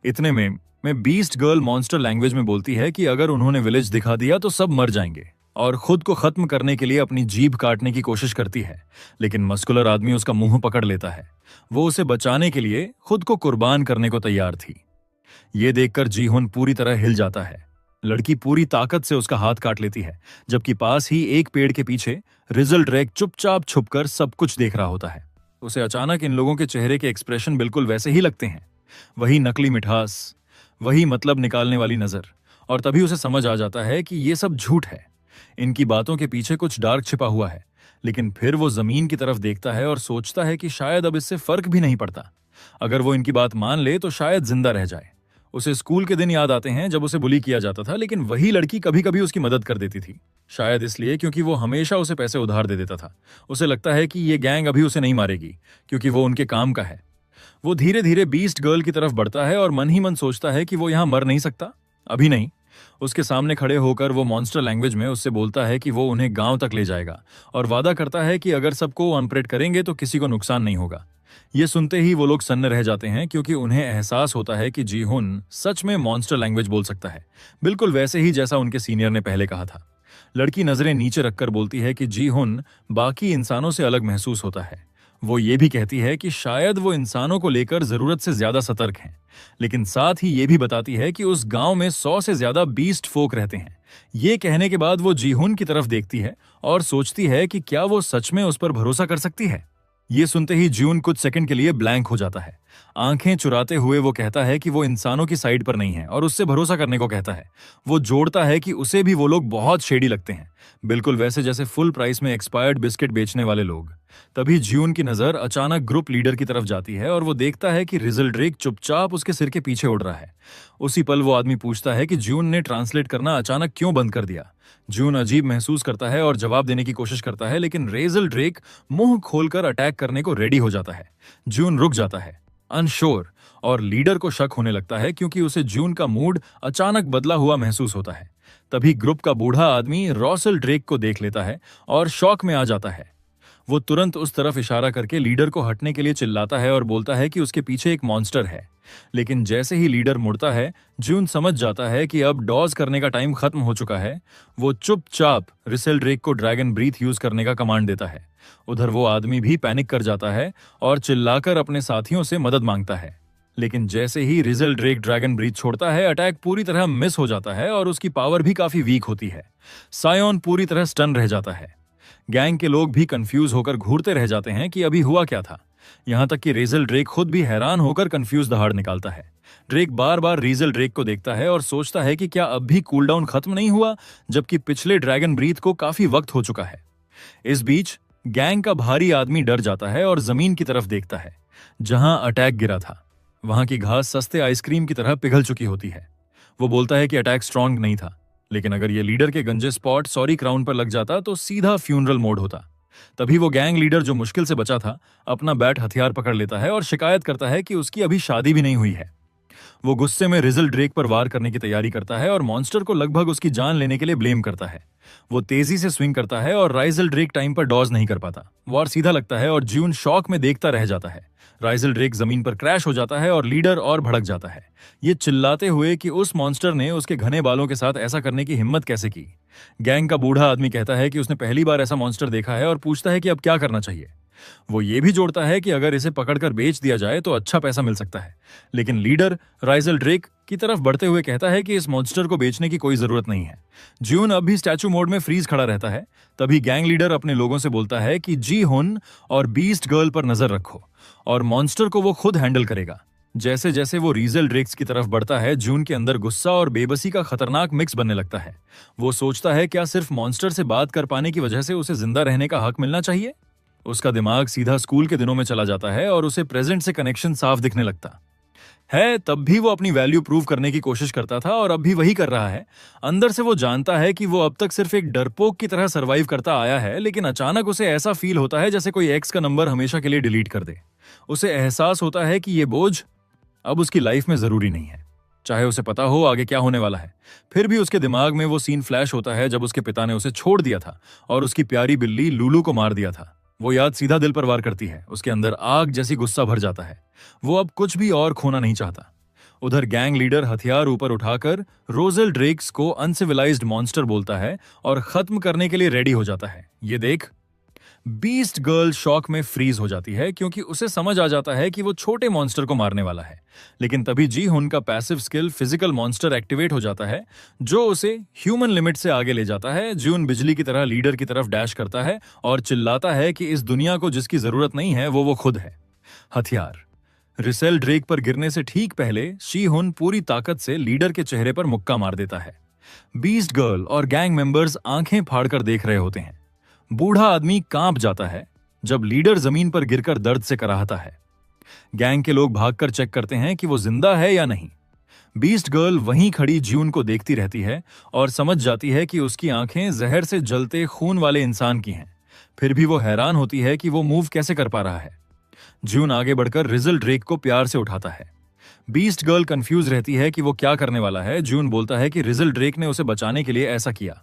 इतने में बीस्ट गर्ल मॉन्स्टर लैंग्वेज में बोलती है कि अगर उन्होंने विलेज दिखा दिया तो सब मर जाएंगे, और खुद को खत्म करने के लिए अपनी जीभ काटने की कोशिश करती है। लेकिन मस्कुलर आदमी उसका मुंह पकड़ लेता है। वो उसे बचाने के लिए खुद को कुर्बान करने को तैयार थी। ये देखकर जीहुन पूरी तरह हिल जाता है। लड़की पूरी ताकत से उसका हाथ काट लेती है, जबकि पास ही एक पेड़ के पीछे रिजल ड्रैक चुपचाप छुपकर सब कुछ देख रहा होता है। उसे अचानक इन लोगों के चेहरे के एक्सप्रेशन बिल्कुल वैसे ही लगते हैं। वही नकली मिठास, वही मतलब निकालने वाली नजर। और तभी उसे समझ आ जाता है कि ये सब झूठ है। इनकी बातों के पीछे कुछ डार्क छिपा हुआ है। लेकिन फिर वो जमीन की तरफ देखता है और सोचता है कि शायद अब इससे फर्क भी नहीं पड़ता। अगर वो इनकी बात मान ले तो शायद जिंदा रह जाए। उसे स्कूल के दिन याद आते हैं जब उसे बुली किया जाता था, लेकिन वही लड़की कभी कभी उसकी मदद कर देती थी। शायद इसलिए क्योंकि वो हमेशा उसे पैसे उधार दे देता था। उसे लगता है कि ये गैंग अभी उसे नहीं मारेगी, क्योंकि वो उनके काम का है। वो धीरे धीरे बीस्ट गर्ल की तरफ बढ़ता है और मन ही मन सोचता है कि वो यहां मर नहीं सकता, अभी नहीं। उसके सामने खड़े होकर वो मॉन्स्टर लैंग्वेज में उससे बोलता है कि वो उन्हें गांव तक ले जाएगा, और वादा करता है कि अगर सबको अनपरेड करेंगे तो किसी को नुकसान नहीं होगा। ये सुनते ही वो लोग सन्न रह जाते हैं, क्योंकि उन्हें एहसास होता है कि जीहुन सच में मॉन्स्टर लैंग्वेज बोल सकता है, बिल्कुल वैसे ही जैसा उनके सीनियर ने पहले कहा था। लड़की नजरें नीचे रखकर बोलती है कि जीहुन बाकी इंसानों से अलग महसूस होता है। वो ये भी कहती है कि शायद वो इंसानों को लेकर जरूरत से ज्यादा सतर्क हैं, लेकिन साथ ही ये भी बताती है कि उस गांव में 100 से ज्यादा बीस्ट फोक रहते हैं। ये कहने के बाद वो जीहुन की तरफ देखती है और सोचती है कि क्या वो सच में उस पर भरोसा कर सकती है। ये सुनते ही जून कुछ सेकंड के लिए ब्लैंक हो जाता है। आंखें चुराते हुए वो कहता है कि वो इंसानों की साइड पर नहीं है और उससे भरोसा करने को कहता है। वो जोड़ता है कि उसे भी वो लोग बहुत शेडी लगते हैं, बिल्कुल वैसे जैसे फुल प्राइस में एक्सपायर्ड बिस्किट बेचने वाले लोग। तभी जून की नजर अचानक ग्रुप लीडर की तरफ जाती है और वो देखता है कि रिजल ड्रेक चुपचाप उसके सिर के पीछे उड़ रहा है। उसी पल वो आदमी पूछता है कि जून ने ट्रांसलेट करना अचानक क्यों बंद कर दिया। जून अजीब महसूस करता है और जवाब देने की कोशिश करता है, लेकिन रेजल ड्रेक मुंह खोलकर अटैक करने को रेडी हो जाता है। जून रुक जाता है, अनश्योर, और लीडर को शक होने लगता है क्योंकि उसे जून का मूड अचानक बदला हुआ महसूस होता है। तभी ग्रुप का बूढ़ा आदमी रॉसल ड्रेक को देख लेता है और शॉक में आ जाता है। वो तुरंत उस तरफ इशारा करके लीडर को हटने के लिए चिल्लाता है और बोलता है कि उसके पीछे एक मॉन्स्टर है। लेकिन जैसे ही लीडर मुड़ता है, जून समझ जाता है कि अब डॉज करने का टाइम खत्म हो चुका है। वो चुपचाप रिसेल ड्रेक को ड्रैगन ब्रीथ यूज करने का कमांड देता है। उधर वो आदमी भी पैनिक कर जाता है और चिल्लाकर अपने साथियों से मदद मांगता है। लेकिन जैसे ही रिजल ड्रेक ड्रैगन ब्रीथ छोड़ता है, अटैक पूरी तरह मिस हो जाता है और उसकी पावर भी काफी वीक होती है। सायोन पूरी तरह स्टन रह जाता है। गैंग के लोग भी कंफ्यूज होकर घूरते रह जाते हैं कि अभी हुआ क्या था। यहां तक कि रेजल ड्रेक खुद भी हैरान होकर कंफ्यूज दहाड़ निकालता है। ड्रेक बार बार रीजल ड्रेक को देखता है और सोचता है कि क्या अब भी कूलडाउन खत्म नहीं हुआ, जबकि पिछले ड्रैगन ब्रीथ को काफी वक्त हो चुका है। इस बीच गैंग का भारी आदमी डर जाता है और जमीन की तरफ देखता है जहां अटैक गिरा था। वहां की घास सस्ते आइसक्रीम की तरह पिघल चुकी होती है। वो बोलता है कि अटैक स्ट्रांग नहीं था, लेकिन अगर ये लीडर के गंजे स्पॉट सॉरी क्राउन पर लग जाता तो सीधा फ्यूनरल मोड होता। तभी वो गैंग लीडर, जो मुश्किल से बचा था, अपना बैट हथियार पकड़ लेता है और शिकायत करता है कि उसकी अभी शादी भी नहीं हुई है। वो गुस्से में रिजल ड्रेक पर वार करने की तैयारी करता है और मॉन्स्टर को लगभग उसकी जान लेने के लिए ब्लेम करता है। वो तेजी से स्विंग करता है और राइजल ड्रेक टाइम पर डॉज नहीं कर पाता। वार सीधा लगता है और जून शॉक में देखता रह जाता है। राइजल ड्रेक जमीन पर क्रैश हो जाता है और लीडर और भड़क जाता है, ये चिल्लाते हुए कि उस मॉन्स्टर ने उसके घने बालों के साथ ऐसा करने की हिम्मत कैसे की। गैंग का बूढ़ा आदमी कहता है कि उसने पहली बार ऐसा मॉन्स्टर देखा है और पूछता है कि अब क्या करना चाहिए। वो ये भी जोड़ता है कि अगर इसे पकड़कर बेच दिया जाए तो अच्छा पैसा मिल सकता है। लेकिन लीडर राइजल ड्रेक की तरफ बढ़ते हुए कहता है कि इस मॉन्स्टर को बेचने की कोई जरूरत नहीं है। जून अब भी स्टैचू मोड में फ्रीज खड़ा रहता है। तभी गैंग लीडर अपने लोगों से बोलता है कि जी हुन और बीस्ट गर्ल पर नजर रखो और मॉन्स्टर को वो खुद हैंडल करेगा। जैसे जैसे वो रीजल ड्रेक्स की तरफ बढ़ता है, जून के अंदर गुस्सा और बेबसी का खतरनाक मिक्स बनने लगता है। वो सोचता है क्या सिर्फ मॉन्स्टर से बात कर पाने की वजह से उसे जिंदा रहने का हक मिलना चाहिए। उसका दिमाग सीधा स्कूल के दिनों में चला जाता है और उसे प्रेजेंट से कनेक्शन साफ दिखने लगता है। तब भी वो अपनी वैल्यू प्रूव करने की कोशिश करता था और अब भी वही कर रहा है। अंदर से वो जानता है कि वो अब तक सिर्फ एक डरपोक की तरह सरवाइव करता आया है, लेकिन अचानक उसे ऐसा फील होता है जैसे कोई एक्स का नंबर हमेशा के लिए डिलीट कर दे। उसे एहसास होता है कि ये बोझ अब उसकी लाइफ में जरूरी नहीं है। चाहे उसे पता हो आगे क्या होने वाला है। फिर भी उसके दिमाग में वो सीन फ्लैश होता है जब उसके पिता ने उसे छोड़ दिया था और उसकी प्यारी बिल्ली लूलू को मार दिया था। वो याद सीधा दिल पर वार करती है, उसके अंदर आग जैसी गुस्सा भर जाता है। वो अब कुछ भी और खोना नहीं चाहता। उधर गैंग लीडर हथियार ऊपर उठाकर रोजेल ड्रेक्स को अनसिविलाइज्ड मॉन्स्टर बोलता है और खत्म करने के लिए रेडी हो जाता है। ये देख बीस्ट गर्ल शॉक में फ्रीज हो जाती है क्योंकि उसे समझ आ जाता है कि वो छोटे मॉन्स्टर को मारने वाला है। लेकिन तभी जी हुन का passive skill physical monster activate हो जाता है जो उसे ह्यूमन लिमिट से आगे ले जाता है। जून बिजली की तरह लीडर की तरफ डैश करता है और चिल्लाता है कि इस दुनिया को जिसकी जरूरत नहीं है वो खुद है। हथियार रिसेल ड्रेक पर गिरने से ठीक पहले शी हुन पूरी ताकत से लीडर के चेहरे पर मुक्का मार देता है। बीस्ट गर्ल और गैंग मेंबर्स आंखें फाड़कर देख रहे होते हैं। बूढ़ा आदमी कांप जाता है जब लीडर जमीन पर गिरकर दर्द से कराहता है। गैंग के लोग भागकर चेक करते हैं कि वो जिंदा है या नहीं। बीस्ट गर्ल वहीं खड़ी ज्यून को देखती रहती है और समझ जाती है कि उसकी आंखें जहर से जलते खून वाले इंसान की हैं। फिर भी वो हैरान होती है कि वो मूव कैसे कर पा रहा है। ज्यून आगे बढ़कर रिजल ड्रेक को प्यार से उठाता है। बीस्ट गर्ल कंफ्यूज रहती है कि वो क्या करने वाला है। ज्यून बोलता है कि रिजल ड्रेक ने उसे बचाने के लिए ऐसा किया।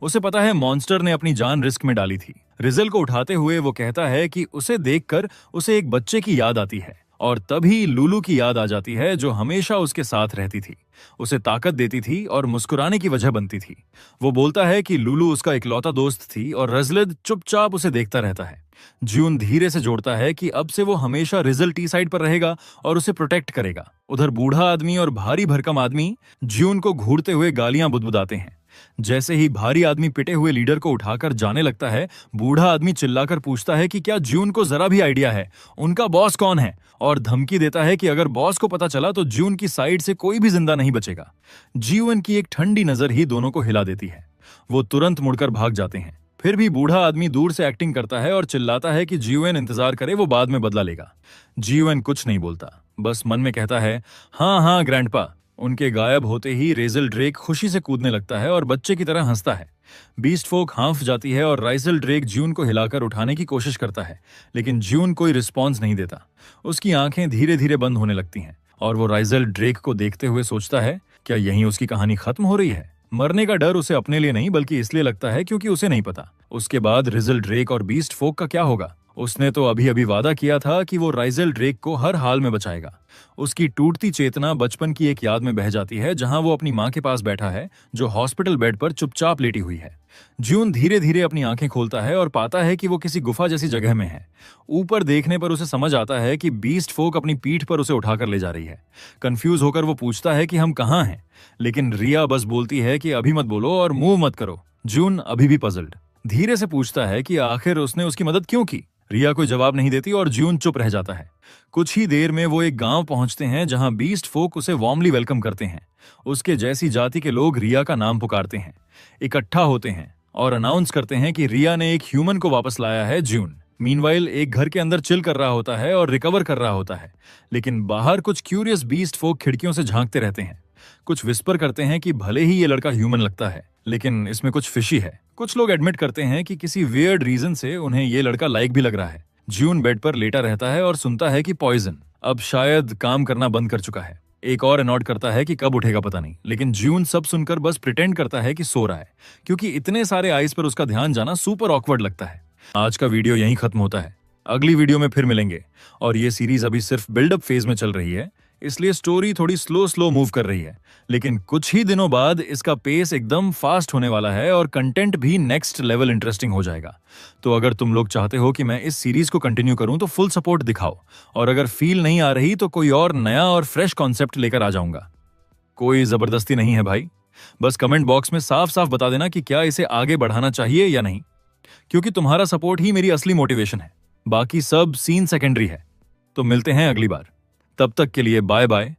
उसे पता है मॉन्स्टर ने अपनी जान रिस्क में डाली थी। रिजल को उठाते हुए वो कहता है कि उसे देखकर उसे एक बच्चे की याद आती है और तभी लूलू की याद आ जाती है जो हमेशा उसके साथ रहती थी, उसे ताकत देती थी और मुस्कुराने की वजह बनती थी। वो बोलता है कि लूलू उसका इकलौता दोस्त थी और रजलिद चुपचाप उसे देखता रहता है। ज्यून धीरे से जोड़ता है कि अब से वो हमेशा रिजल टी साइड पर रहेगा और उसे प्रोटेक्ट करेगा। उधर बूढ़ा आदमी और भारी भरकम आदमी ज्यून को घूरते हुए गालियां बुदबुदाते हैं। जैसे ही भारी आदमी पिटे हुए लीडर को उठाकर जाने लगता है, बूढ़ा आदमी चिल्लाकर पूछता है कि क्या ज्यून को जरा भी आइडिया है उनका बॉस कौन है, और धमकी देता है कि अगर बॉस को पता चला तो ज्यून की साइड से कोई भी जिंदा नहीं बचेगा। ज्यून की एक ठंडी नजर ही दोनों को हिला देती है। वो तुरंत मुड़कर भाग जाते हैं। फिर भी बूढ़ा आदमी दूर से एक्टिंग करता है और चिल्लाता है कि जीवन इंतजार करे, वो बाद में बदला लेगा। जीवन कुछ नहीं बोलता, बस मन में कहता है हाँ हाँ ग्रैंडपा। उनके गायब होते ही रेजल ड्रेक खुशी से कूदने लगता है और बच्चे की तरह हंसता है। बीस्ट फोक हाँफ जाती है और राइजल ड्रेक ज्यून को हिलाकर उठाने की कोशिश करता है, लेकिन ज्यून कोई रिस्पॉन्स नहीं देता। उसकी आंखें धीरे धीरे बंद होने लगती हैं और वो राइजल ड्रेक को देखते हुए सोचता है क्या यहीं उसकी कहानी खत्म हो रही है। मरने का डर उसे अपने लिए नहीं बल्कि इसलिए लगता है क्योंकि उसे नहीं पता उसके बाद रिजल ड्रेक और बीस्ट फोक का क्या होगा। उसने तो अभी अभी वादा किया था कि वो राइजल ड्रेक को हर हाल में बचाएगा। उसकी टूटती चेतना बचपन की एक याद में बह जाती है जहां वो अपनी मां के पास बैठा है जो हॉस्पिटल बेड पर चुपचाप लेटी हुई है। ज्यून धीरे धीरे अपनी आंखें खोलता है और पाता है कि वो किसी गुफा जैसी जगह में है। ऊपर देखने पर उसे समझ आता है कि बीस्ट फोक अपनी पीठ पर उसे उठाकर ले जा रही है। कंफ्यूज होकर वो पूछता है कि हम कहाँ हैं, लेकिन रिया बस बोलती है कि अभी मत बोलो और मूव मत करो। ज्यून अभी भी पजल्ड धीरे से पूछता है कि आखिर उसने उसकी मदद क्यों की। रिया कोई जवाब नहीं देती और ज्यून चुप रह जाता है। कुछ ही देर में वो एक गांव पहुंचते हैं जहां बीस्ट फोक उसे वार्मली वेलकम करते हैं। उसके जैसी जाति के लोग रिया का नाम पुकारते हैं, इकट्ठा होते हैं और अनाउंस करते हैं कि रिया ने एक ह्यूमन को वापस लाया है। ज्यून मीनवाइल एक घर के अंदर चिल कर रहा होता है और रिकवर कर रहा होता है, लेकिन बाहर कुछ क्यूरियस बीस्ट फोक खिड़कियों से झांकते रहते हैं। कुछ विस्पर करते हैं कि भले ही ये लड़का ह्यूमन लगता है लेकिन इसमें कुछ फिशी है। कुछ लोग एडमिट करते हैं कि किसी वियर्ड रीजन से उन्हें ये लड़का लाइक भी लग रहा है। ज्यून बेड पर लेटा रहता है और सुनता है कि पॉइजन अब शायद काम करना बंद कर चुका है। एक और नोट करता है कि कब उठेगा पता नहीं, लेकिन ज्यून सब सुनकर बस प्रिटेंड करता है कि सो रहा है क्योंकि इतने सारे आइस पर उसका ध्यान जाना सुपर ऑकवर्ड लगता है। आज का वीडियो यहीं खत्म होता है। अगली वीडियो में फिर मिलेंगे और ये सीरीज अभी सिर्फ बिल्डअप फेज में चल रही है, इसलिए स्टोरी थोड़ी स्लो मूव कर रही है, लेकिन कुछ ही दिनों बाद इसका पेस एकदम फास्ट होने वाला है और कंटेंट भी नेक्स्ट लेवल इंटरेस्टिंग हो जाएगा। तो अगर तुम लोग चाहते हो कि मैं इस सीरीज को कंटिन्यू करूं तो फुल सपोर्ट दिखाओ, और अगर फील नहीं आ रही तो कोई और नया और फ्रेश कॉन्सेप्ट लेकर आ जाऊंगा। कोई जबरदस्ती नहीं है भाई, बस कमेंट बॉक्स में साफ साफ बता देना कि क्या इसे आगे बढ़ाना चाहिए या नहीं, क्योंकि तुम्हारा सपोर्ट ही मेरी असली मोटिवेशन है। बाकी सब सीन सेकेंडरी है। तो मिलते हैं अगली बार, तब तक के लिए बाय बाय।